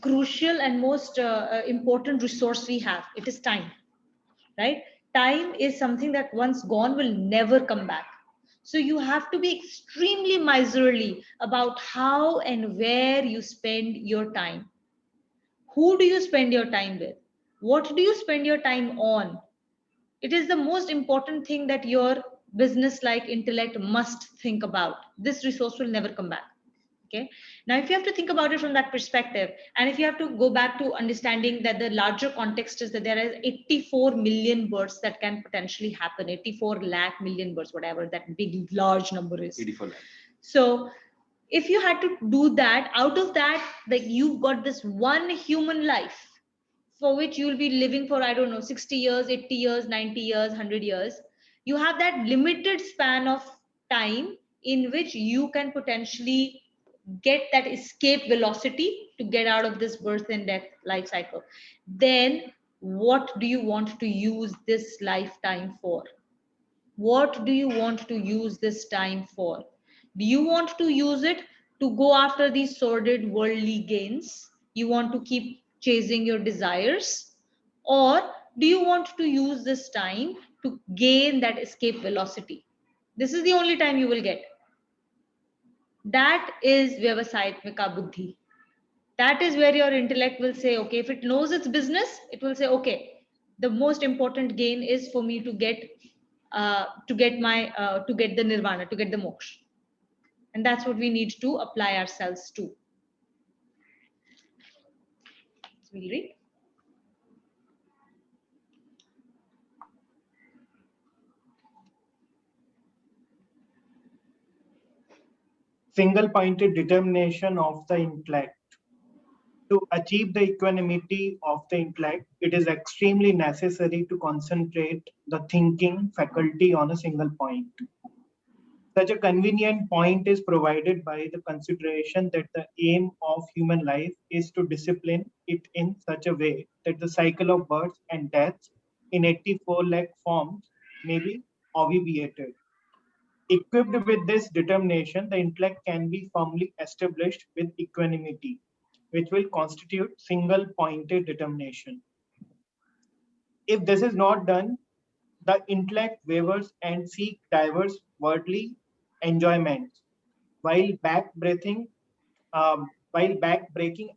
crucial and most important resource we have? It is time, right? Time is something that once gone will never come back. So you have to be extremely miserly about how and where you spend your time. Who do you spend your time with? What do you spend your time on? It is the most important thing that your business like intellect must think about. This resource will never come back. Okay. Now, if you have to think about it from that perspective, and if you have to go back to understanding that the larger context is that there is 84 million births that can potentially happen, 84 lakh million births, whatever that big, large number is. 84 lakh. So, if you had to do that, out of that, like you've got this one human life for which you'll be living for, I don't know, 60 years, 80 years, 90 years, 100 years. You have that limited span of time in which you can potentially get that escape velocity to get out of this birth and death life cycle, then what do you want to use this lifetime for? What do you want to use this time for? Do you want to use it to go after these sordid worldly gains? You want to keep chasing your desires? Or do you want to use this time to gain that escape velocity? This is the only time you will get. That is Vyavasayatmika Buddhi. That is where your intellect will say, okay, if it knows its business, it will say, okay, the most important gain is for me to get to get the nirvana, to get the moksha. And that's what we need to apply ourselves to. So we'll read. Single-pointed determination of the intellect. To achieve the equanimity of the intellect, it is extremely necessary to concentrate the thinking faculty on a single point. Such a convenient point is provided by the consideration that the aim of human life is to discipline it in such a way that the cycle of births and deaths in 84 lakh forms may be obviated. Equipped with this determination, the intellect can be firmly established with equanimity, which will constitute single-pointed determination. If this is not done, the intellect wavers and seeks diverse worldly enjoyments, while back-breaking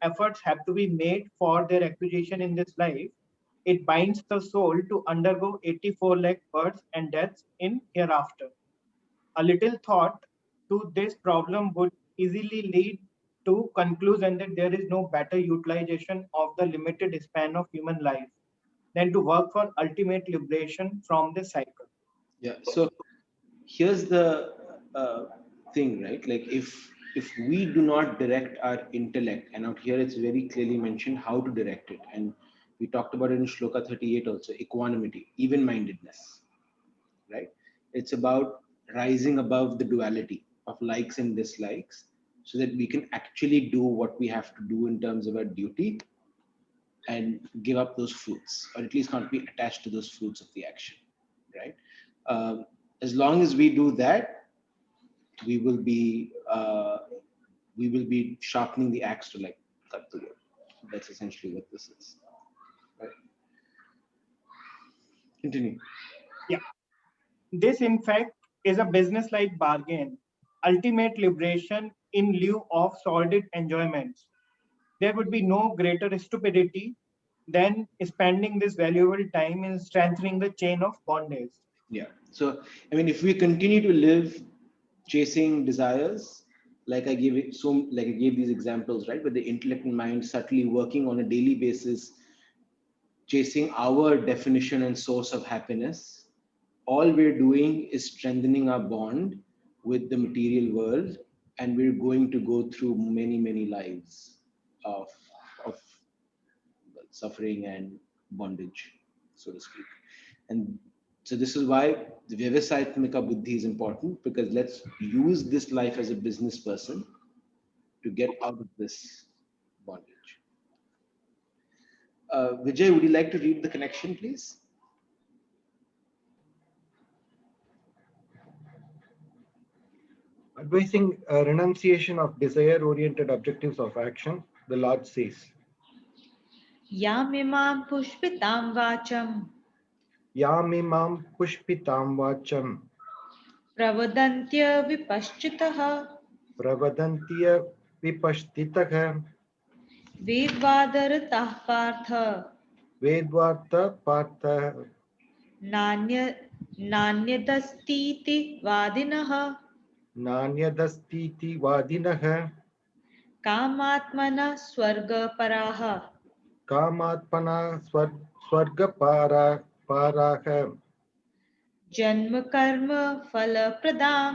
efforts have to be made for their acquisition in this life. It binds the soul to undergo 84 lakh births and deaths in hereafter. A little thought to this problem would easily lead to conclusion that there is no better utilization of the limited span of human life than to work for ultimate liberation from this cycle. Yeah. So here's the thing, right? Like if we do not direct our intellect, and out here it's very clearly mentioned how to direct it, and we talked about it in Shloka 38 also, equanimity, even-mindedness, right? It's about rising above the duality of likes and dislikes so that we can actually do what we have to do in terms of our duty and give up those fruits, or at least not be attached to those fruits of the action, right? As long as we do that, we will be sharpening the axe to like cut the wood. That's essentially what this is. Right? Continue. Yeah. This, in fact, is a business-like bargain, ultimate liberation in lieu of sordid enjoyments. There would be no greater stupidity than spending this valuable time in strengthening the chain of bondage. Yeah. So, I mean, if we continue to live chasing desires, like I gave these examples, right? With the intellect and mind subtly working on a daily basis, chasing our definition and source of happiness, all we're doing is strengthening our bond with the material world, and we're going to go through many lives of of suffering and bondage, so to speak. And so this is why the Vyavasayatmika Buddhi is important, because let's use this life as a business person to get out of this bondage. Vijay, would you like to read the connection, please? Advising renunciation of desire-oriented objectives of action, the Lord says, Yamimam pushpitam vacham Yamimam pushpitam vacham pravadantya vipaschitaha pravadantya vipashtitah vedvadaratah partha vedvarta partha nanya nanyadastiti vadinah nanyadastiti vadinah कामात्मना स्वर्गपराः kamatpana swargapara paraha जन्म कर्म फलप्रदां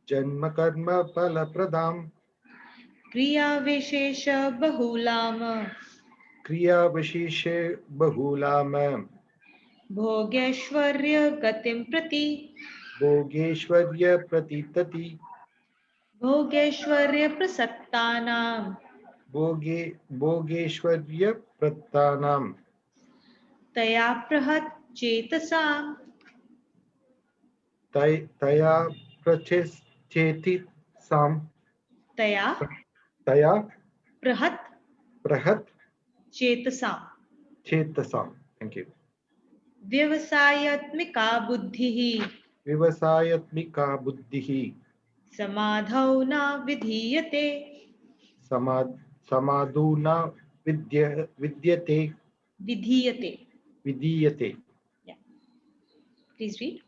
janma karma phalapradam क्रिया विशेष बहुलाम kriya visheshe bahulam भोगैश्वर्य गतिं प्रति भोगेश्वर्य pratitati भोगेश्वर्य प्रसक्तानां भोगेश्वर्य प्रत्तानाम तया प्रहत चेतसाम् तया प्रचेति साम तया तया प्रहत प्रहत चेतसाम् चेतसाम. Thank you. व्यवसायत्मिका बुद्धिः व्यवसायत्मिका बुद्धिः समाधौ न विधीयते समाधूना विद्यते विधीयते. विधीयते. Yeah. Please read.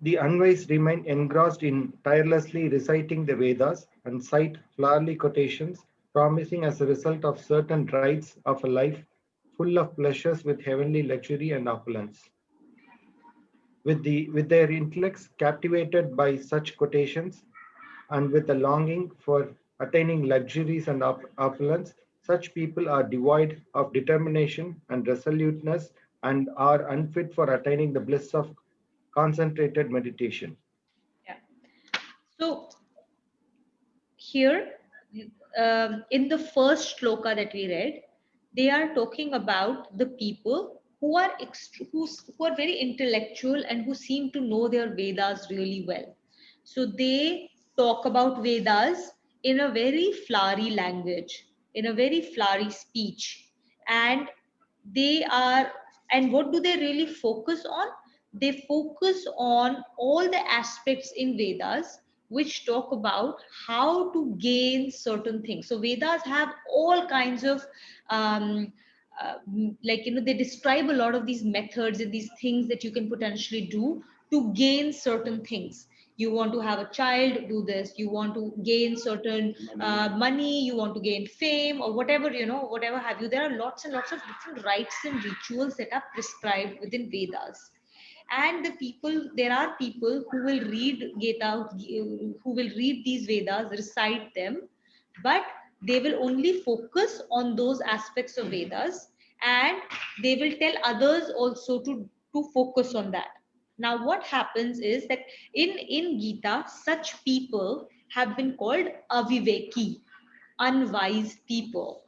The unwise remain engrossed in tirelessly reciting the Vedas and cite flowery quotations, promising as a result of certain rites of a life full of pleasures with heavenly luxury and opulence. With their intellects captivated by such quotations, and with a longing for attaining luxuries and opulence, such people are devoid of determination and resoluteness and are unfit for attaining the bliss of concentrated meditation. Yeah. So here, in the first shloka that we read, they are talking about the people who are who are very intellectual and who seem to know their Vedas really well. So they talk about Vedas in a very flowery language, in a very flowery speech, and they are, and what do they really focus on? They focus on all the aspects in Vedas which talk about how to gain certain things. So Vedas have all kinds of like, they describe a lot of these methods and these things that you can potentially do to gain certain things. You want to have a child, do this. You want to gain certain money, you want to gain fame, or whatever, whatever have you. There are lots and lots of different rites and rituals that are prescribed within Vedas. And there are people who will read Gita, who will read these Vedas, recite them, but they will only focus on those aspects of Vedas, and they will tell others also to focus on that. Now, what happens is that in Gita, such people have been called aviveki, unwise people.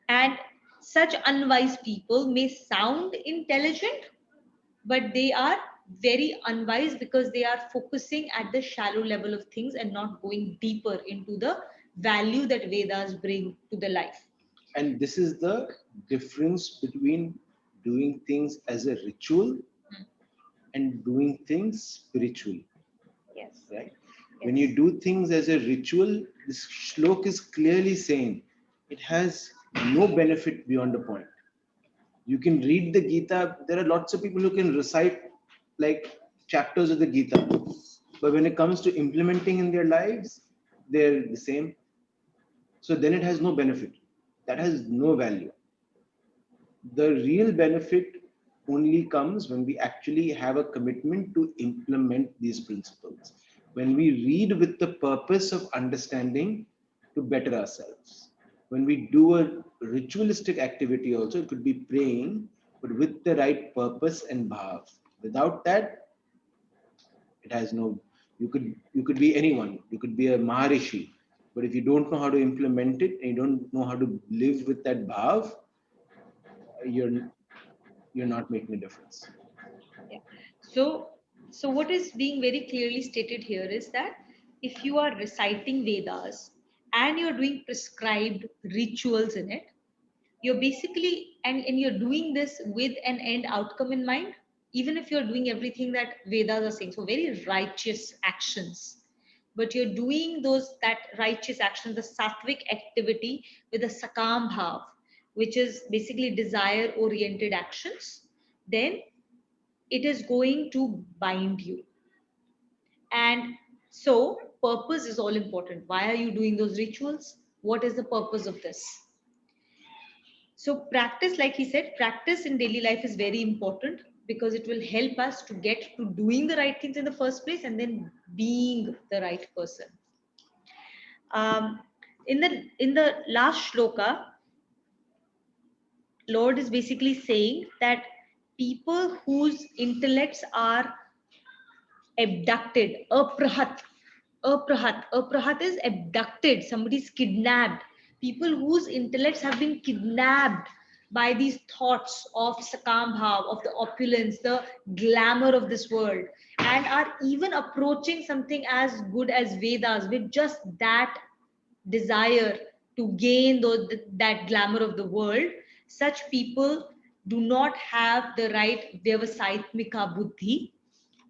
And such unwise people may sound intelligent, but they are very unwise because they are focusing at the shallow level of things and not going deeper into the value that Vedas bring to the life. And this is the difference between doing things as a ritual and doing things spiritually, Yes. right? When you do things as a ritual, this shlok is clearly saying it has no benefit beyond a point. You can read the Gita. There are lots of people who can recite like chapters of the Gita, but when it comes to implementing in their lives, they're the same. So then it has no benefit. That has no value. The real benefit only comes when we actually have a commitment to implement these principles. When we read with the purpose of understanding to better ourselves. When we do a ritualistic activity also, it could be praying, but with the right purpose and bhav. Without that, it has no, you could be anyone. You could be a Maharishi. But if you don't know how to implement it and you don't know how to live with that bhav, you're you're not making a difference. Yeah. So what is being very clearly stated here is that if you are reciting Vedas and you're doing prescribed rituals in it, you're basically, and you're doing this with an end outcome in mind, even if you're doing everything that Vedas are saying, so very righteous actions, but you're doing that righteous action, the sattvic activity, with a sakam bhav, which is basically desire oriented actions, then it is going to bind you. And so purpose is all important. Why are you doing those rituals? What is the purpose of this? So practice, like he said, practice in daily life is very important because it will help us to get to doing the right things in the first place and then being the right person. Um, in the last shloka, Lord is basically saying that people whose intellects are abducted, aprahat is abducted, somebody's kidnapped. People whose intellects have been kidnapped by these thoughts of sakam bhav, of the opulence, the glamour of this world, and are even approaching something as good as Vedas with just that desire to gain that glamour of the world. Such people do not have the right vyavasaitmika buddhi,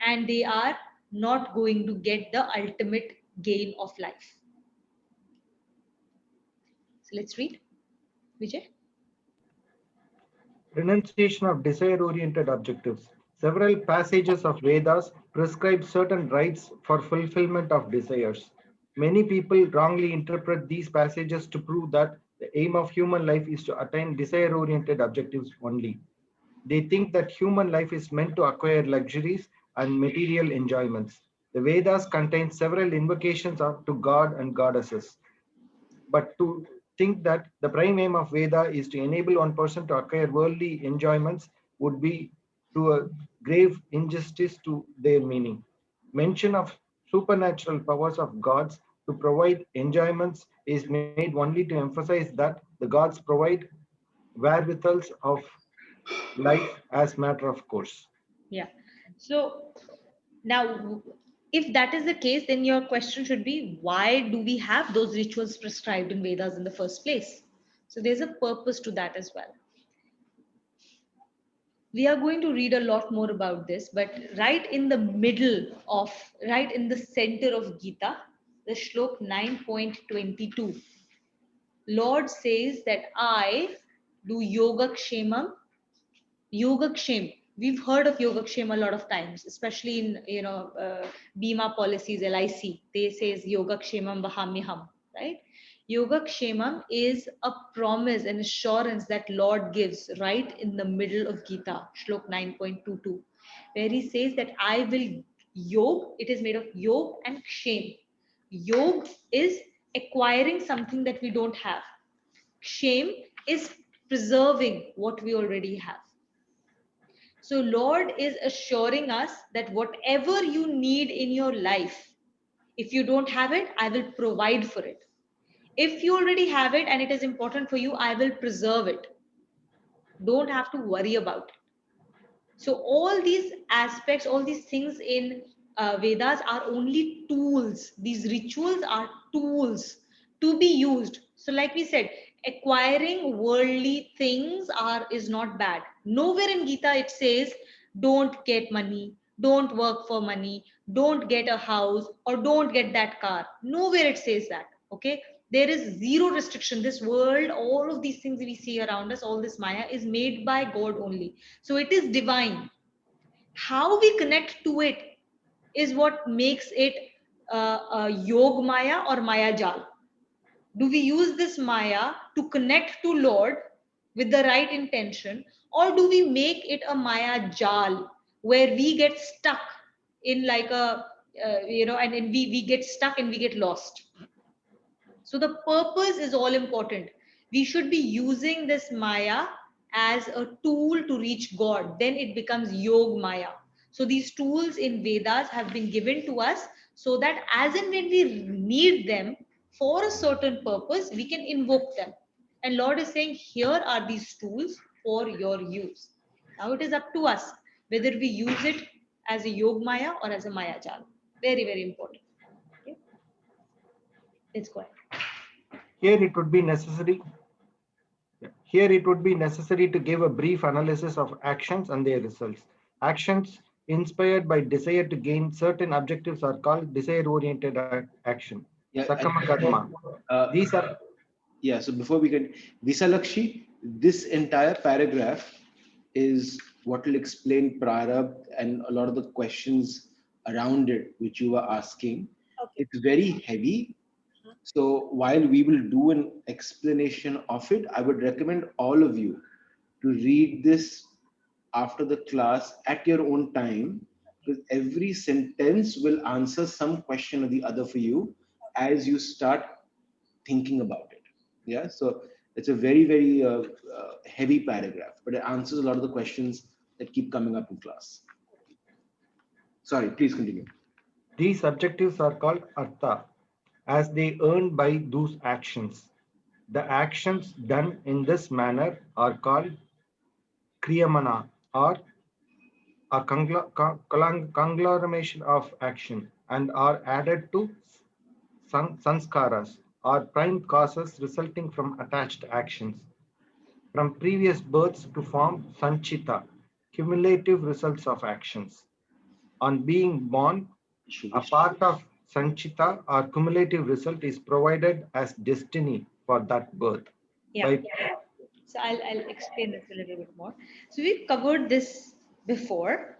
and they are not going to get the ultimate gain of life. So let's read, Vijay. Renunciation of desire-oriented objectives. Several passages of Vedas prescribe certain rites for fulfillment of desires. Many people wrongly interpret these passages to prove that the aim of human life is to attain desire-oriented objectives only. They think that human life is meant to acquire luxuries and material enjoyments. The Vedas contain several invocations to God and goddesses. But to think that the prime aim of Veda is to enable one person to acquire worldly enjoyments would be to a grave injustice to their meaning. Mention of supernatural powers of gods to provide enjoyments is made only to emphasize that the gods provide wherewithals of life as matter of course. Yeah. So now, if that is the case, then your question should be, why do we have those rituals prescribed in Vedas in the first place? So there's a purpose to that as well. We are going to read a lot more about this, but right in the middle of, right in the center of Gita, the Shlok 9.22, Lord says that I do Yogakshemam. Yogakshem. We've heard of Yogakshem a lot of times, especially in Bima policies, LIC. They says Yogakshemam Vahamyaham, right? Yogakshemam is a promise and assurance that Lord gives right in the middle of Gita, Shlok 9.22, where he says that I will yog, it is made of yog and kshem. Yog is acquiring something that we don't have. Kshem is preserving what we already have. So, Lord is assuring us that whatever you need in your life, if you don't have it, I will provide for it. If you already have it and it is important for you, I will preserve it. Don't have to worry about it. So all these aspects, all these things in Vedas are only tools. These rituals are tools to be used. So like we said, acquiring worldly things are is not bad. Nowhere in Gita it says don't get money, don't work for money, don't get a house, or don't get that car. Nowhere it says that. Okay, there is zero restriction. This world, all of these things we see around us, all this Maya is made by God only. So it is divine. How we connect to it is what makes it Yog Maya or Maya Jal. Do we use this Maya to connect to Lord with the right intention, or do we make it a Maya Jal where we get stuck in like a, and then we get stuck and we get lost? So the purpose is all important. We should be using this Maya as a tool to reach God. Then it becomes Yog Maya. So these tools in Vedas have been given to us so that as and when we need them for a certain purpose, we can invoke them. And Lord is saying, here are these tools for your use. Now it is up to us whether we use it as a Yog Maya or as a Maya Jal. Very, very important. Okay? Let's go ahead. Here it would be necessary Here it would be necessary to give a brief analysis of actions and their results. Actions inspired by desire to gain certain objectives are called desire-oriented action. Yeah, and Sakama karma. uh, These are yeah. So before we can, Visalakshi, this entire paragraph is what will explain Prarabdha and a lot of the questions around it, which you were asking. Okay. It's very heavy. So while we will do an explanation of it, I would recommend all of you to read this after the class at your own time, because every sentence will answer some question or the other for you as you start thinking about it. Yeah, so it's a very, very heavy paragraph, but it answers a lot of the questions that keep coming up in class. Sorry, please continue. These objectives are called artha, as they earn by those actions. The actions done in this manner are called kriyamana, or a conglomeration of action, and are added to sanskaras, or prime causes resulting from attached actions from previous births to form sanchita, cumulative results of actions. On being born, a part of sanchita or cumulative result is provided as destiny for that birth. Yeah. By So I'll explain this a little bit more. So we've covered this before.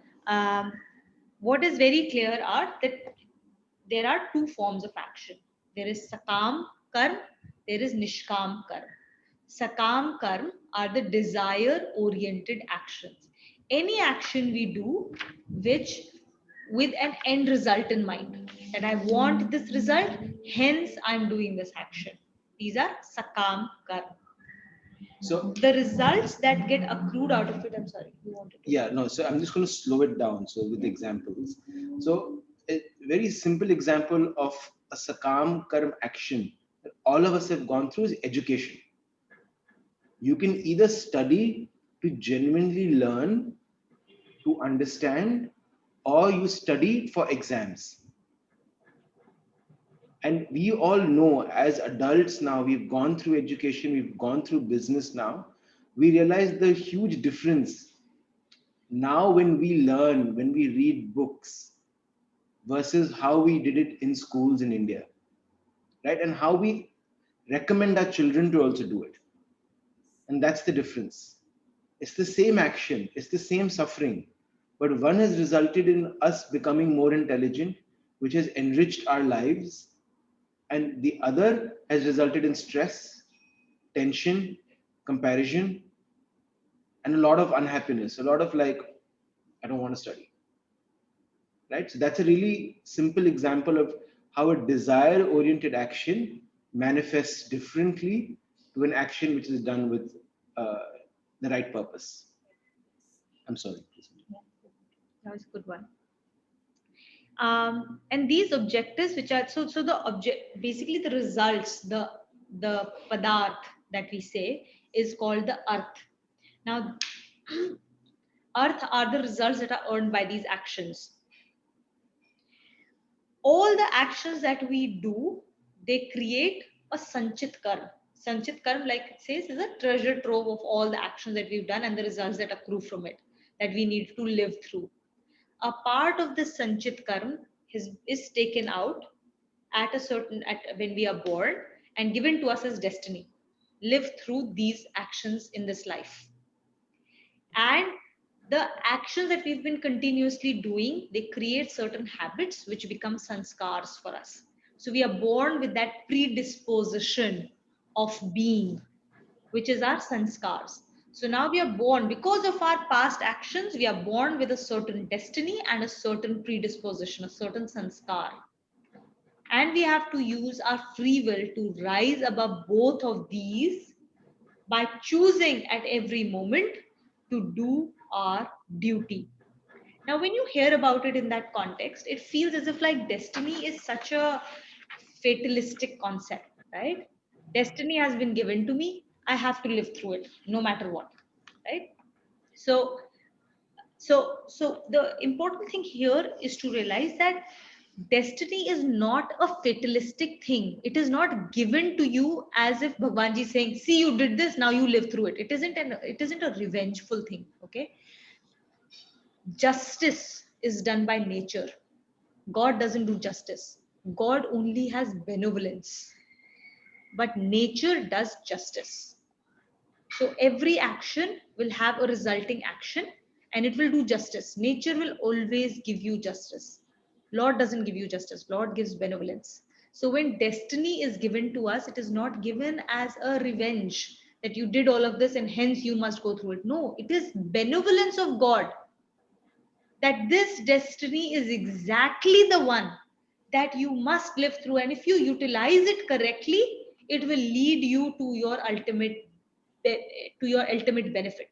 What is very clear are that there are two forms of action. There is sakam karm, there is nishkam karm. Sakam karm are the desire oriented actions. Any action we do which with an end result in mind, that I want this result, hence I'm doing this action. These are sakam karm. So The results that get accrued out of it, I'm sorry, you wanted to. yeah, no, so I'm just going to slow it down. So with examples. So a very simple example of a sakam karm action that all of us have gone through is education. You can either study to genuinely learn, to understand, or you study for exams. And we all know as adults now, we've gone through education, we've gone through business now, we realize the huge difference now when we learn, when we read books versus how we did it in schools in India, right? And how we recommend our children to also do it. And that's the difference. It's the same action, it's the same suffering, but one has resulted in us becoming more intelligent, which has enriched our lives, and the other has resulted in stress, tension, comparison, and a lot of unhappiness, a lot of like, I don't want to study, right? So that's a really simple example of how a desire oriented action manifests differently to an action which is done with uh, the right purpose. I'm sorry. Please. That was a good one. And these objectives, which are so the object, basically the results, the padarth that we say is called the arth. Now, arth are the results that are earned by these actions. All the actions that we do, they create a sanchit karma. Sanchit karma, like it says, is a treasure trove of all the actions that we've done and the results that accrue from it that we need to live through. A part of this sanchit karma is taken out at a certain at when we are born and given to us as destiny. Live through these actions in this life. And the actions that we've been continuously doing, they create certain habits which become sanskars for us. So we are born with that predisposition of being, which is our sanskars. So now we are born, because of our past actions, we are born with a certain destiny and a certain predisposition, a certain sanskar. And we have to use our free will to rise above both of these by choosing at every moment to do our duty. Now, when you hear about it in that context, it feels as if like destiny is such a fatalistic concept, right? Destiny has been given to me. I have to live through it, no matter what, right? So, so the important thing here is to realize that destiny is not a fatalistic thing. It is not given to you as if Bhagwanji is saying, "See, you did this, now you live through it." It isn't a revengeful thing. Okay, justice is done by nature. God doesn't do justice. God only has benevolence, but nature does justice. So every action will have a resulting action and it will do justice. Nature will always give you justice. Lord doesn't give you justice, Lord gives benevolence. So when destiny is given to us, it is not given as a revenge that you did all of this and hence you must go through it. No, it is benevolence of God that this destiny is exactly the one that you must live through. And if you utilize it correctly, it will lead you to your ultimate benefit.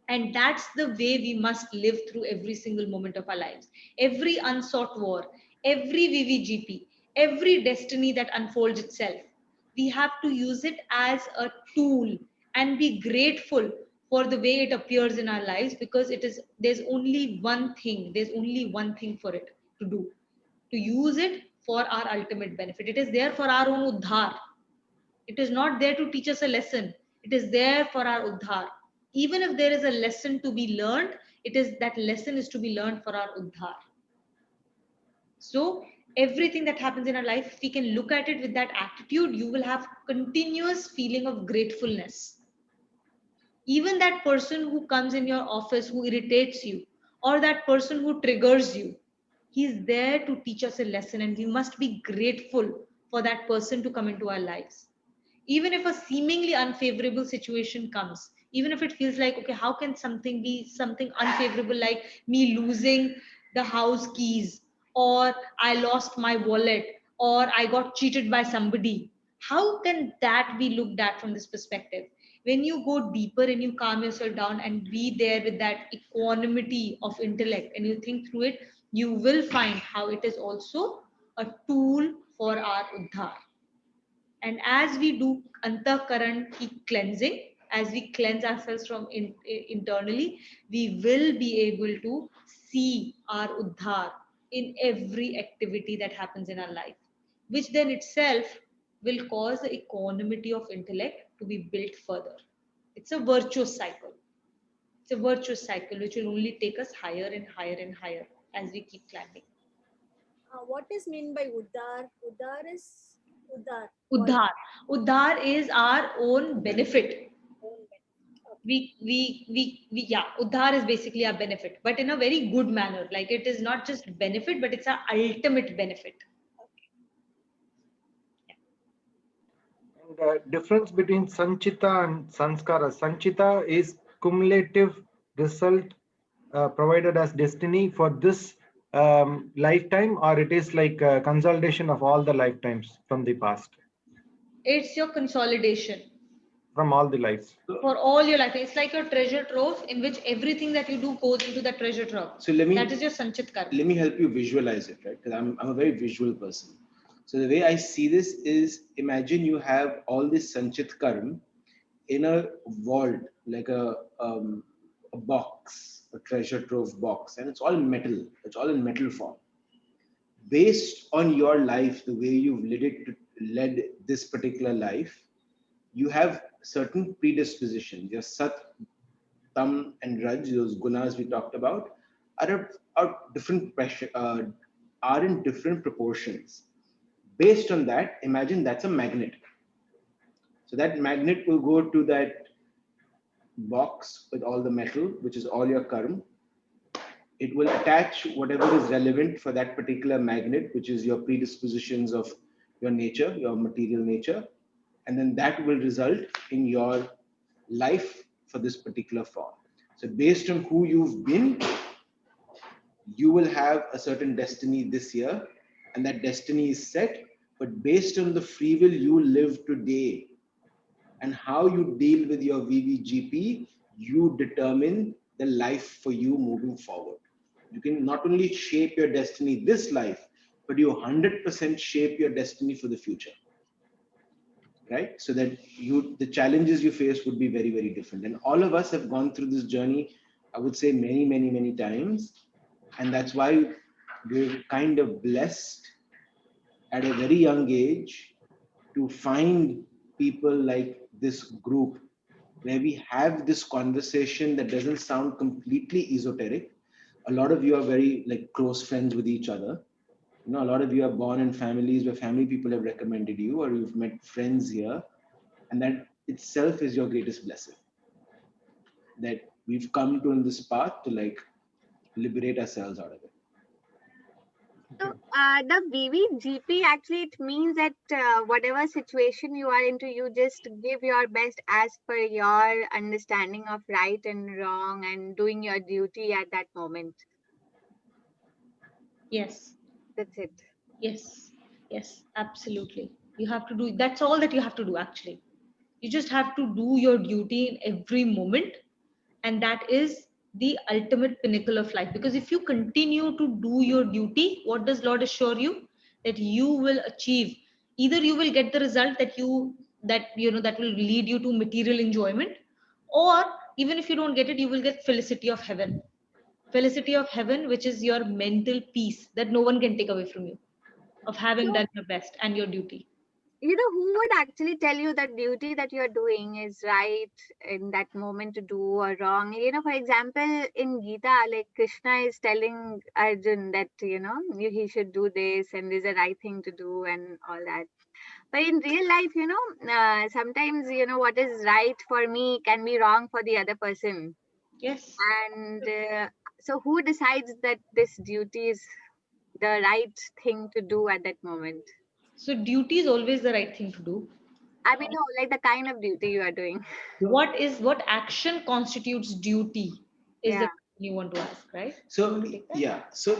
And that's the way we must live through every single moment of our lives. Every unsought war, every VVGP, every destiny that unfolds itself, we have to use it as a tool and be grateful for the way it appears in our lives, because there's only one thing for it to do, to use it for our ultimate benefit. It is there for our own uddhar. It is not there to teach us a lesson. It is there for our uddhar. Even if there is a lesson to be learned, it is that lesson is to be learned for our uddhar. So everything that happens in our life, if we can look at it with that attitude, you will have continuous feeling of gratefulness. Even that person who comes in your office who irritates you, or that person who triggers you, he is there to teach us a lesson, and we must be grateful for that person to come into our lives. Even if a seemingly unfavorable situation comes, even if it feels like, okay, how can something be something unfavorable, like me losing the house keys, or I lost my wallet, or I got cheated by somebody, how can that be looked at from this perspective? When you go deeper and you calm yourself down and be there with that equanimity of intellect and you think through it, you will find how it is also a tool for our uddhar. And as we do antakaran ki cleansing, as we cleanse ourselves from internally, we will be able to see our uddhar in every activity that happens in our life, which then itself will cause the equanimity of intellect to be built further. It's a virtuous cycle. It's a virtuous cycle which will only take us higher and higher and higher as we keep climbing. What is mean by Uddar? Uddar is Uddar. What? Uddhar. Uddhar is our own benefit. Own benefit. Okay. We yeah, uddhar is basically our benefit, but in a very good manner. Like, it is not just benefit, but it's our ultimate benefit. And the difference between Sanchita and Sanskara. Sanchita is cumulative result provided as destiny for this lifetime, or it is like a consolidation of all the lifetimes from the past, It's your consolidation from all the lives. for all your life. It's like your treasure trove in which everything that you do goes into that treasure trove. So That is your sanchit karma. let me help you visualize it, right? Because I'm a very visual person. So the way I see this is, imagine you have all this sanchit karm in a vault, like a box, a treasure trove box, and it's all metal. It's all in metal form. Based on your life, the way you've led this particular life, you have certain predispositions. Your sat, tam, and raj, those gunas we talked about, are different pressure, are in different proportions. Based on that, imagine that's a magnet. So that magnet will go to that box with all the metal, which is all your karma. It will attach whatever is relevant for that particular magnet, which is your predispositions of your nature, your material nature, and then that will result in your life for this particular form. So based on who you've been, you will have a certain destiny this year, and that destiny is set. But based on the free will you live today and how you deal with your VVGP, you determine the life for you moving forward. You can not only shape your destiny this life, but you 100% shape your destiny for the future, right? So that the challenges you face would be very, very different. And all of us have gone through this journey, I would say, many, many, many times. And that's why we're kind of blessed at a very young age to find people like this group, where we have this conversation that doesn't sound completely esoteric. A lot of you are very like close friends with each other. You know, a lot of you are born in families where family people have recommended you, or you've met friends here, and that itself is your greatest blessing, that we've come to in this path to like liberate ourselves out of it. So the VVGP, actually it means that whatever situation you are into, you just give your best as per your understanding of right and wrong and doing your duty at that moment. Yes, That's it. yes, yes, absolutely. You have to do, that's all that you have to do actually. You just have to do your duty in every moment and that is the ultimate pinnacle of life. Because if you continue to do your duty, what does Lord assure you? That you will achieve, either you will get the result that will lead you to material enjoyment, or even if you don't get it, you will get felicity of heaven. Felicity of heaven, which is your mental peace that no one can take away from you, of having So, done your best and your duty. who would actually tell you that duty that you're doing is right in that moment to do or wrong? For example, in Gita, like Krishna is telling Arjun that, he should do this and this is the right thing to do and all that. But in real life, sometimes, what is right for me can be wrong for the other person. Yes. And so who decides that this duty is the right thing to do at that moment? So duty is always the right thing to do. I mean, no, like the kind of duty you are doing. What action constitutes duty is the Yeah. question you want to ask, right? You So want to take that? yeah, so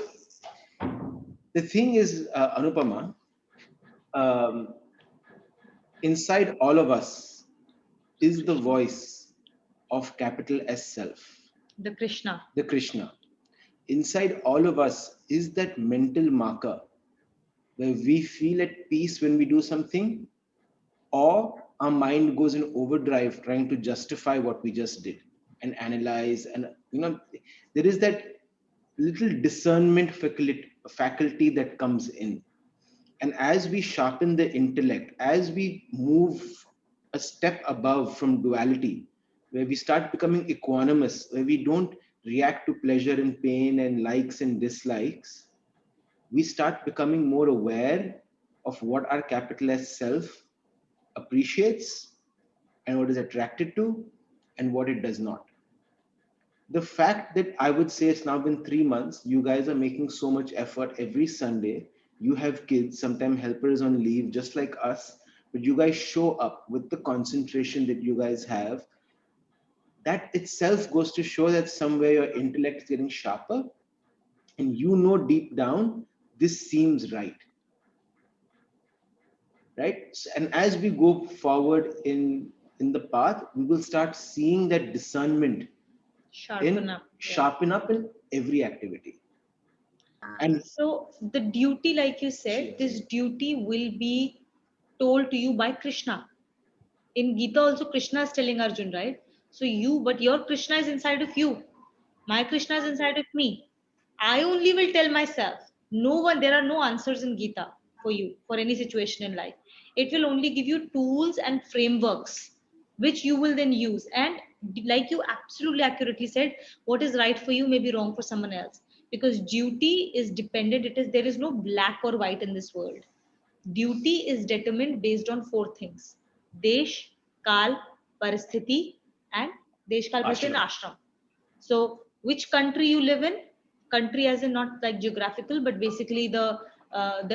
the thing is, Anupama, um, inside all of us is the voice of capital S self, The Krishna. the Krishna. Inside all of us is that mental marker where we feel at peace when we do something, or our mind goes in overdrive trying to justify what we just did and analyze. And, there is that little discernment faculty that comes in. And as we sharpen the intellect, as we move a step above from duality, where we start becoming equanimous, where we don't react to pleasure and pain and likes and dislikes, we start becoming more aware of what our capital S self appreciates and what is attracted to and what it does not. The fact that I would say it's now been 3 months, you guys are making so much effort every Sunday. You have kids, sometimes helpers on leave, just like us, but you guys show up with the concentration that you guys have. That itself goes to show that somewhere your intellect is getting sharper, and deep down, this seems right. Right. And as we go forward in the path, we will start seeing that discernment Sharpen in up. Yeah. sharpen up in every activity. And So the duty, like you said, this duty will be told to you by Krishna. In Gita also Krishna is telling Arjun, right? So but your Krishna is inside of you. My Krishna is inside of me. I only will tell myself. No one, there are no answers in Gita for you, for any situation in life. It will only give you tools and frameworks which you will then use. And like you absolutely accurately said, what is right for you may be wrong for someone else. Because duty is dependent, there is no black or white in this world. Duty is determined based on four things: Desh, Kal, Paristhiti, and Desh, Kal, Paristhiti, and ashram. Ashram. So, which country you live in? Country, as in not like geographical, but basically the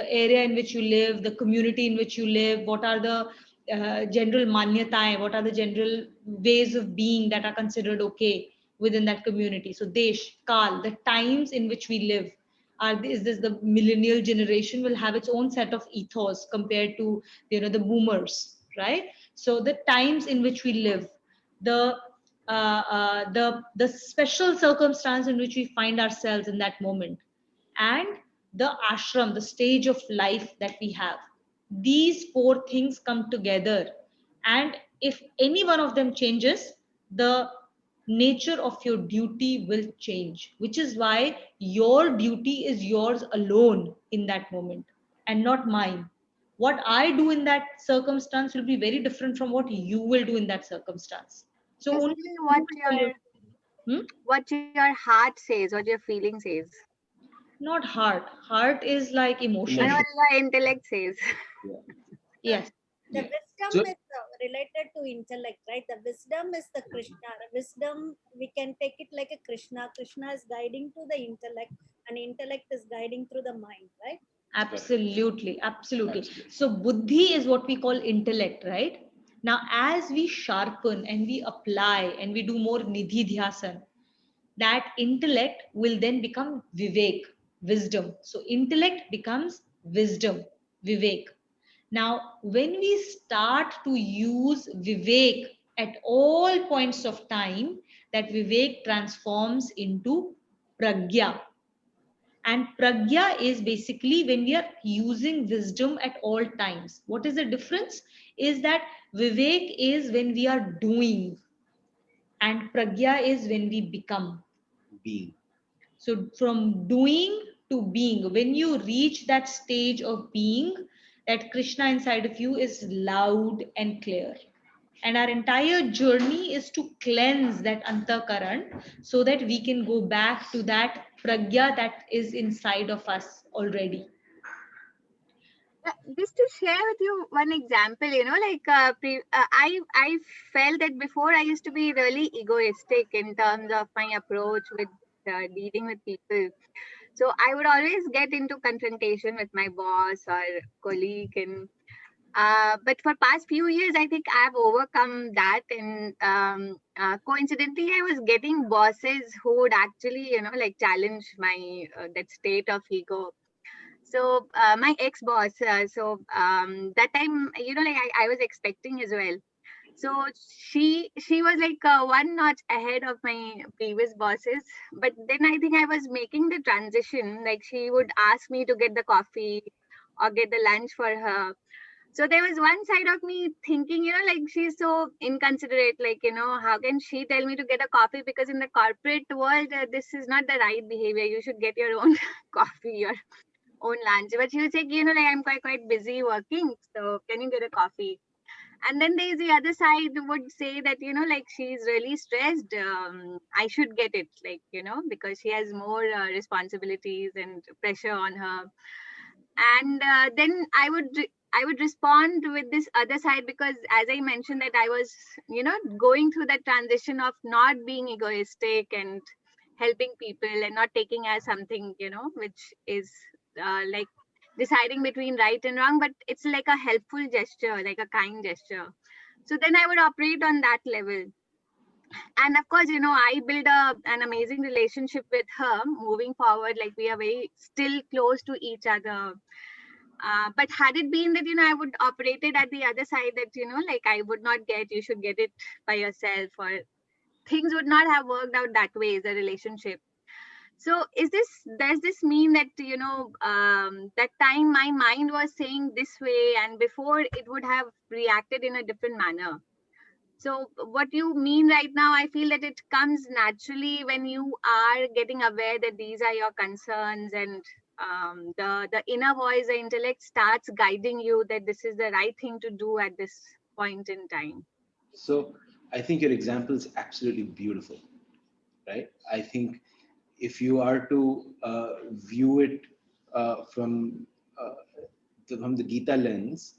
area in which you live, the community in which you live. What are the general manyataएं? What are the general ways of being that are considered okay within that community? So, Desh, Kal, the times in which we live. Is this the millennial generation will have its own set of ethos compared to the boomers, right? So the times in which we live, the the special circumstance in which we find ourselves in that moment, and the ashram, the stage of life that we have. These four things come together, and if any one of them changes, the nature of your duty will change, which is why your duty is yours alone in that moment and not mine. What I do in that circumstance will be very different from what you will do in that circumstance. So only Basically, you control your. Hmm? what your heart says, what your feeling says, Not heart. Heart is like and emotion. what Emotion. your intellect says. Yeah. The, Yes. the Yeah. wisdom So is related to intellect, right? The wisdom is the Krishna. The wisdom, we can take it like a Krishna. Krishna is guiding to the intellect, and intellect is guiding through the mind, right? correct. Absolutely, absolutely. Absolutely. So buddhi is what we call intellect, right? Now, as we sharpen and we apply and we do more nidhi dhyasan, that intellect will then become vivek, wisdom. So intellect becomes wisdom, vivek. Now, when we start to use vivek at all points of time, that Vivek transforms into Pragya. And Pragya is basically when we are using wisdom at all times. What is the difference? Is that Vivek is when we are doing, and Pragya is when we become. Being. So, from doing to being, when you reach that stage of being, that Krishna inside of you is loud and clear. And our entire journey is to cleanse that antakaran so that we can go back to that pragya that is inside of us already. Just to share with you one example, like I felt that before I used to be really egoistic in terms of my approach with dealing with people. So I would always get into confrontation with my boss or colleague, and but for past few years, I think I've overcome that. And coincidentally, I was getting bosses who would actually, like challenge my that state of ego. So my ex boss, that time, like I was expecting as well. So she was like one notch ahead of my previous bosses. But then I think I was making the transition. Like she would ask me to get the coffee or get the lunch for her. So there was one side of me thinking, like she's so inconsiderate. Like, how can she tell me to get a coffee? Because in the corporate world, this is not the right behavior. You should get your own coffee or own lunch. But she would say, like I'm quite busy working. So can you get a coffee? And then there's the other side would say that, like she's really stressed. I should get it, like, because she has more responsibilities and pressure on her. And then I would respond with this other side, because as I mentioned that I was going through that transition of not being egoistic and helping people and not taking as something which is like deciding between right and wrong, but it's like a helpful gesture, like a kind gesture. So then I would operate on that level. And of course, I build an amazing relationship with her moving forward. Like we are very still close to each other. But had it been that, I would operate it at the other side, that, like I would not get, you should get it by yourself, or things would not have worked out that way as a relationship. So does this mean that, that time my mind was saying this way, and before it would have reacted in a different manner? So what you mean right now, I feel that it comes naturally when you are getting aware that these are your concerns, and the inner voice, the intellect starts guiding you that this is the right thing to do at this point in time. So I think your example is absolutely beautiful, right? I think if you are to view it uh, from the Gita lens,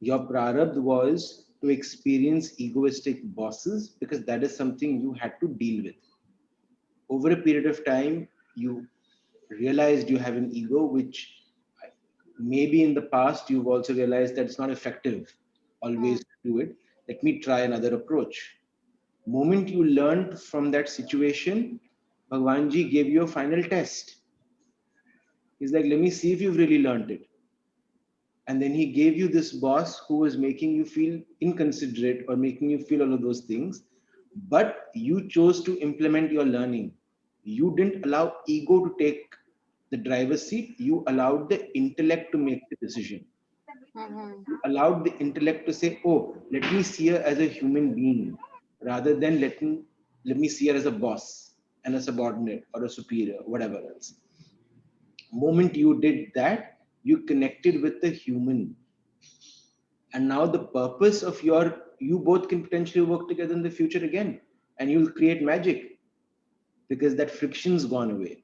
your prarabdh was to experience egoistic bosses because that is something you had to deal with. Over a period of time, you realized you have an ego, which maybe in the past you've also realized that it's not effective always Mm. to do it. Let me try another approach. Moment you learned from that situation, Bhagwanji gave you a final test. He's like, let me see if you've really learned it. And then he gave you this boss who was making you feel inconsiderate or making you feel all of those things, but you chose to implement your learning. You didn't allow ego to take the driver's seat, you allowed the intellect to make the decision. Mhm. You allowed the intellect to say, oh, let me see her as a human being rather than let me see her as a boss and a subordinate or a superior, whatever else. Moment you did that, you connected with the human. And now the purpose of you both can potentially work together in the future again, and you'll create magic because that friction's gone away.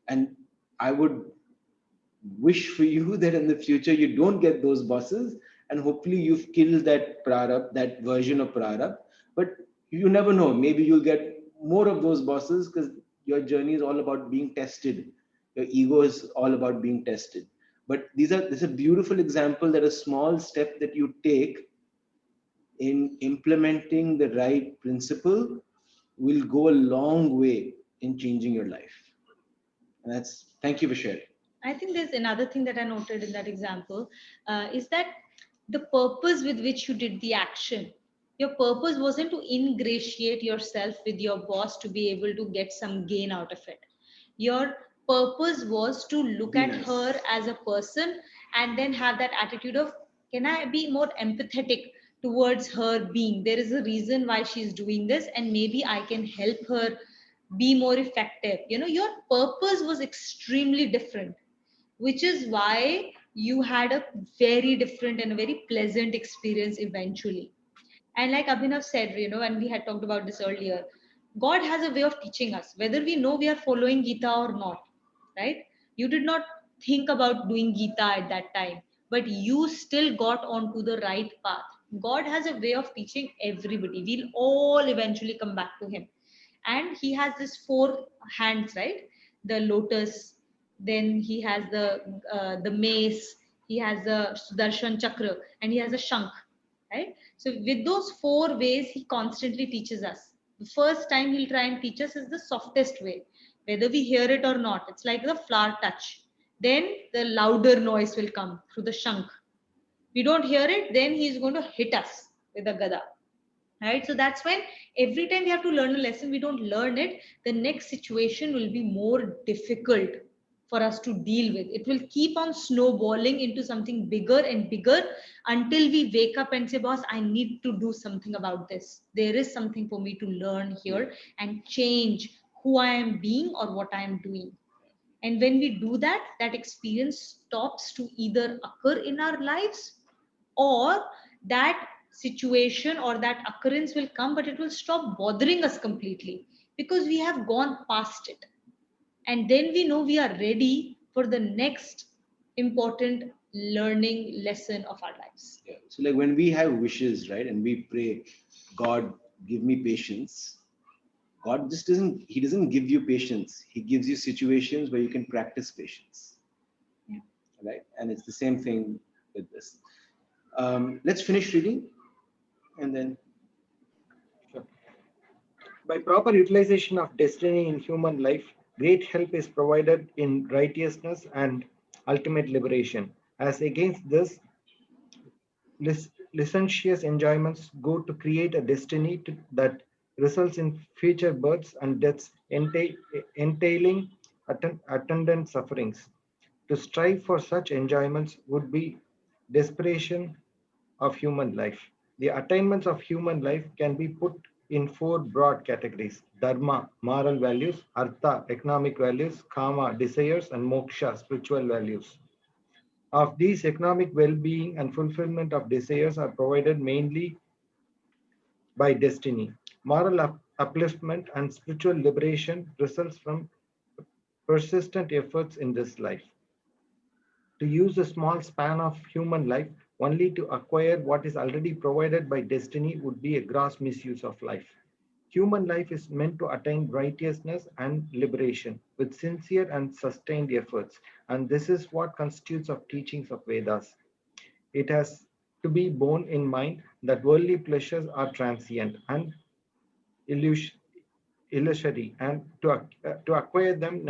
And I would wish for you that in the future you don't get those bosses, and hopefully you've killed that prarabdh, that version of prarabdh. But you never know, maybe you'll get more of those bosses because your journey is all about being tested. Your ego is all about being tested. But this is a beautiful example that a small step that you take in implementing the right principle will go a long way in changing your life. And that's thank you for sharing. I think there's another thing that I noted in that example is that the purpose with which you did the action. Your purpose wasn't to ingratiate yourself with your boss to be able to get some gain out of it. Your purpose was to look Be at nice. her as a person and then have that attitude of, can I be more empathetic towards her being? There is a reason why she's doing this, and maybe I can help her be more effective. Your purpose was extremely different, which is why you had a very different and a very pleasant experience eventually. And like Abhinav said, when we had talked about this earlier, God has a way of teaching us, whether we know we are following Gita or not, right? You did not think about doing Gita at that time, but you still got onto the right path. God has a way of teaching everybody. We'll all eventually come back to Him. And He has this four hands, right? The lotus, then He has the mace, He has the Sudarshan Chakra, and He has a Shankh, right? So with those four ways, He constantly teaches us. The first time He'll try and teach us is the softest way, whether we hear it or not. It's like the flower touch. Then the louder noise will come through the Shankh. We don't hear it, then He's going to hit us with a gada, right? So that's when every time we have to learn a lesson, we don't learn it, the next situation will be more difficult for us to deal with. It will keep on snowballing into something bigger and bigger until we wake up and say, boss, I need to do something about this. There is something for me to learn Yeah. here and change who I am being or what I am doing. And when we do that, that experience stops to either occur in our lives, or that situation or that occurrence will come, but it will stop bothering us completely because we have gone past it. And then we know we are ready for the next important learning lesson of our lives. Yeah. So like when we have wishes, right, and we pray, God, give me patience. God just doesn't, He doesn't give you patience. He gives you situations where you can practice patience. Yeah. Right? And it's the same thing with this. Let's finish reading and then. Sure. By proper utilization of destiny in human life, great help is provided in righteousness and ultimate liberation. As against this, licentious enjoyments go to create a destiny that results in future births and deaths, entailing attendant sufferings. To strive for such enjoyments would be desperation of human life. The attainments of human life can be put in four broad categories: dharma, moral values; artha, economic values; kama, desires; and moksha, spiritual values. Of these, economic well-being and fulfillment of desires are provided mainly by destiny. Moral upliftment and spiritual liberation results from persistent efforts in this life. To use a small span of human life only to acquire what is already provided by destiny would be a gross misuse of life. Human life is meant to attain righteousness and liberation with sincere and sustained efforts, and this is what constitutes of teachings of Vedas. It has to be borne in mind that worldly pleasures are transient and illusory, and to acquire them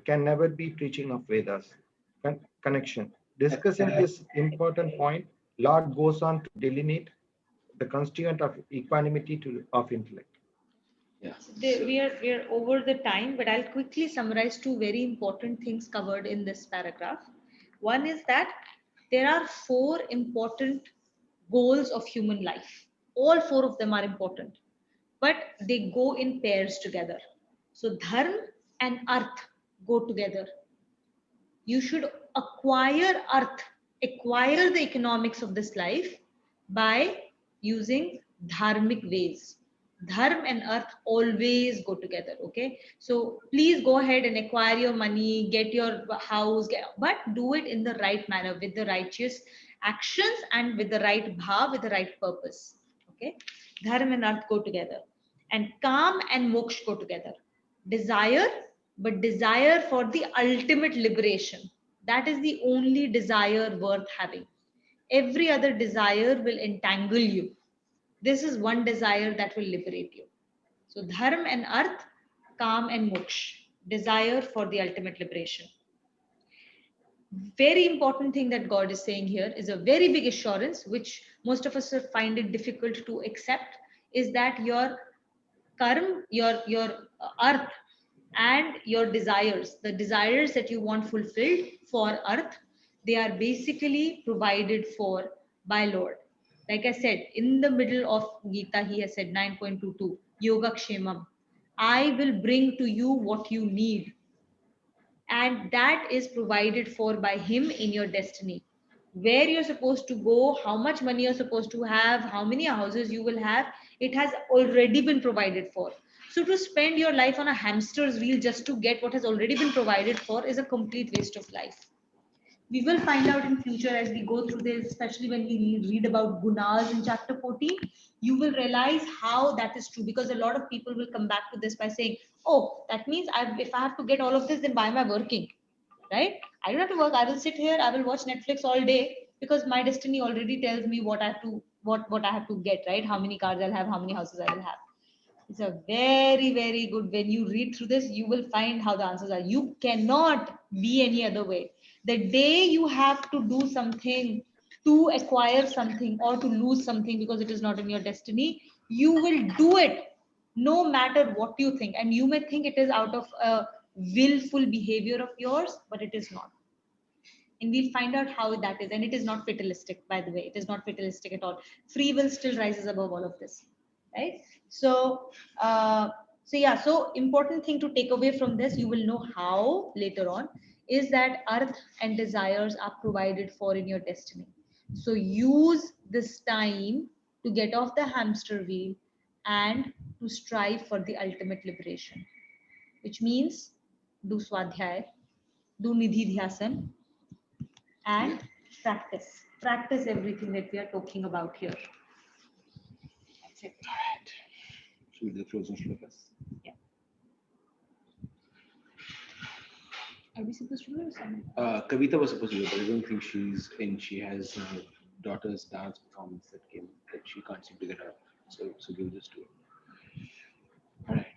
can never be preaching of Vedas. Connection. Discussing this important point, Lord goes on to delineate the constituent of equanimity of intellect. Yeah. So we are over the time, but I'll quickly summarize two very important things covered in this paragraph. One is that there are four important goals of human life. All four of them are important, but they go in pairs together. So dharma and arth go together. You should acquire earth, acquire the economics of this life by using dharmic ways. Dharma and earth always go together, okay? So please go ahead and acquire your money, get your house, but do it in the right manner with the righteous actions and with the right bhav, with the right purpose, okay? Dharma and earth go together, and kam and moksha go together. Desire, but desire for the ultimate liberation. That is the only desire worth having. Every other desire will entangle you. This is one desire that will liberate you. So, dharma and arth, kam and moksha, desire for the ultimate liberation. very important thing that God is saying here is a very big assurance, which most of us find it difficult to accept, is that your karma, your earth, and your desires, the desires that you want fulfilled for earth, they are basically provided for by Lord. Like I said, in the middle of Gita, he has said 9.22, Yoga Kshemam. I will bring to you what you need, and that is provided for by him in your destiny. Where you're supposed to go, how much money you're supposed to have, how many houses you will have, it has already been provided for. So to spend your life on a hamster's wheel just to get what has already been provided for is a complete waste of life. We will find out in future as we go through this, especially when we read about gunas in chapter 14, you will realize how that is true, because a lot of people will come back to this by saying, oh, that means if I have to get all of this, then why am I working? Right? I don't have to work. I will sit here, I will watch Netflix all day, because my destiny already tells me what I have to what I have to get, right? How many cars I'll have, how many houses I will have. It's a very, very good. When you read through this, you will find how the answers are. You cannot be any other way. The day you have to do something to acquire something or to lose something because it is not in your destiny, you will do it no matter what you think. And you may think it is out of a willful behavior of yours, but it is not. And we'll find out how that is. And it is not fatalistic, by the way. It is not fatalistic at all. Free will still rises above all of this, right? So, so important thing to take away from this, you will know how later on, is that earth and desires are provided for in your destiny. So use this time to get off the hamster wheel and to strive for the ultimate liberation, which means do swadhyay, do nidhi dhyasan, and practice everything that we are talking about here. That's it. All right. Should we do the closing shlokas? Yeah. Are we supposed to do or something? Kavita was supposed to do, but I don't think she's in. She has her daughter's dance performance that she can't seem to get out. So we'll just do it. All right.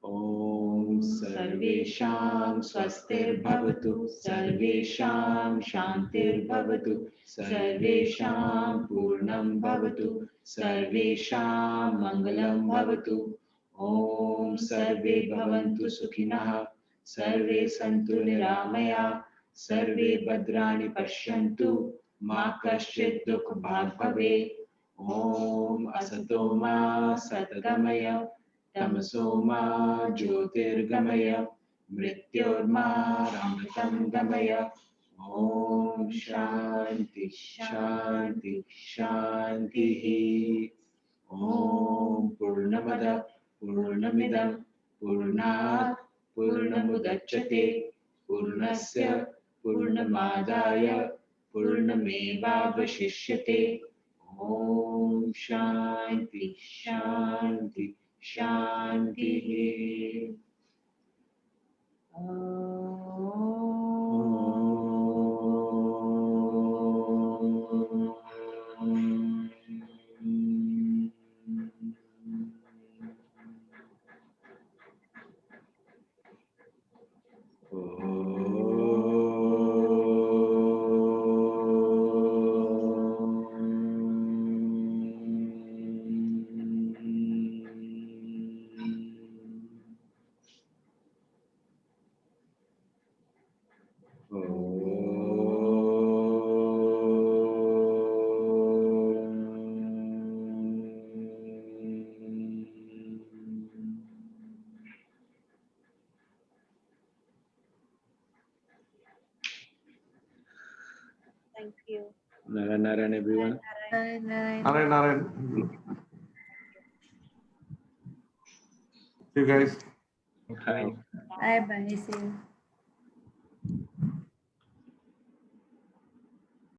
Om Sarvesham Swastirбhavatu Sarvesham Shantirбhavatu Sarvesham Purnam Bhavatu Sarvesham Mangalam Bhavatu Om Sarve Bhavantu Sukhinah Sarve Santu Niramaya Sarve Bhadrani Pashyantu Ma Kaschit Dukh Bhag Bhave Om Asatoma Satgamaya Tamasoma Jyotirgamaya Mrityorma Ramritam Gamaya Om Shanti Shanti Shanti Om Purnamada Purnamidam Purnat Purnamudachyate Purnasya Purnamadaya Purnamevavashishyate Om Shanti Shanti Shanti. Thank you. Narayan, everyone. Narayan. See you guys. Hi. Bye bye. See you.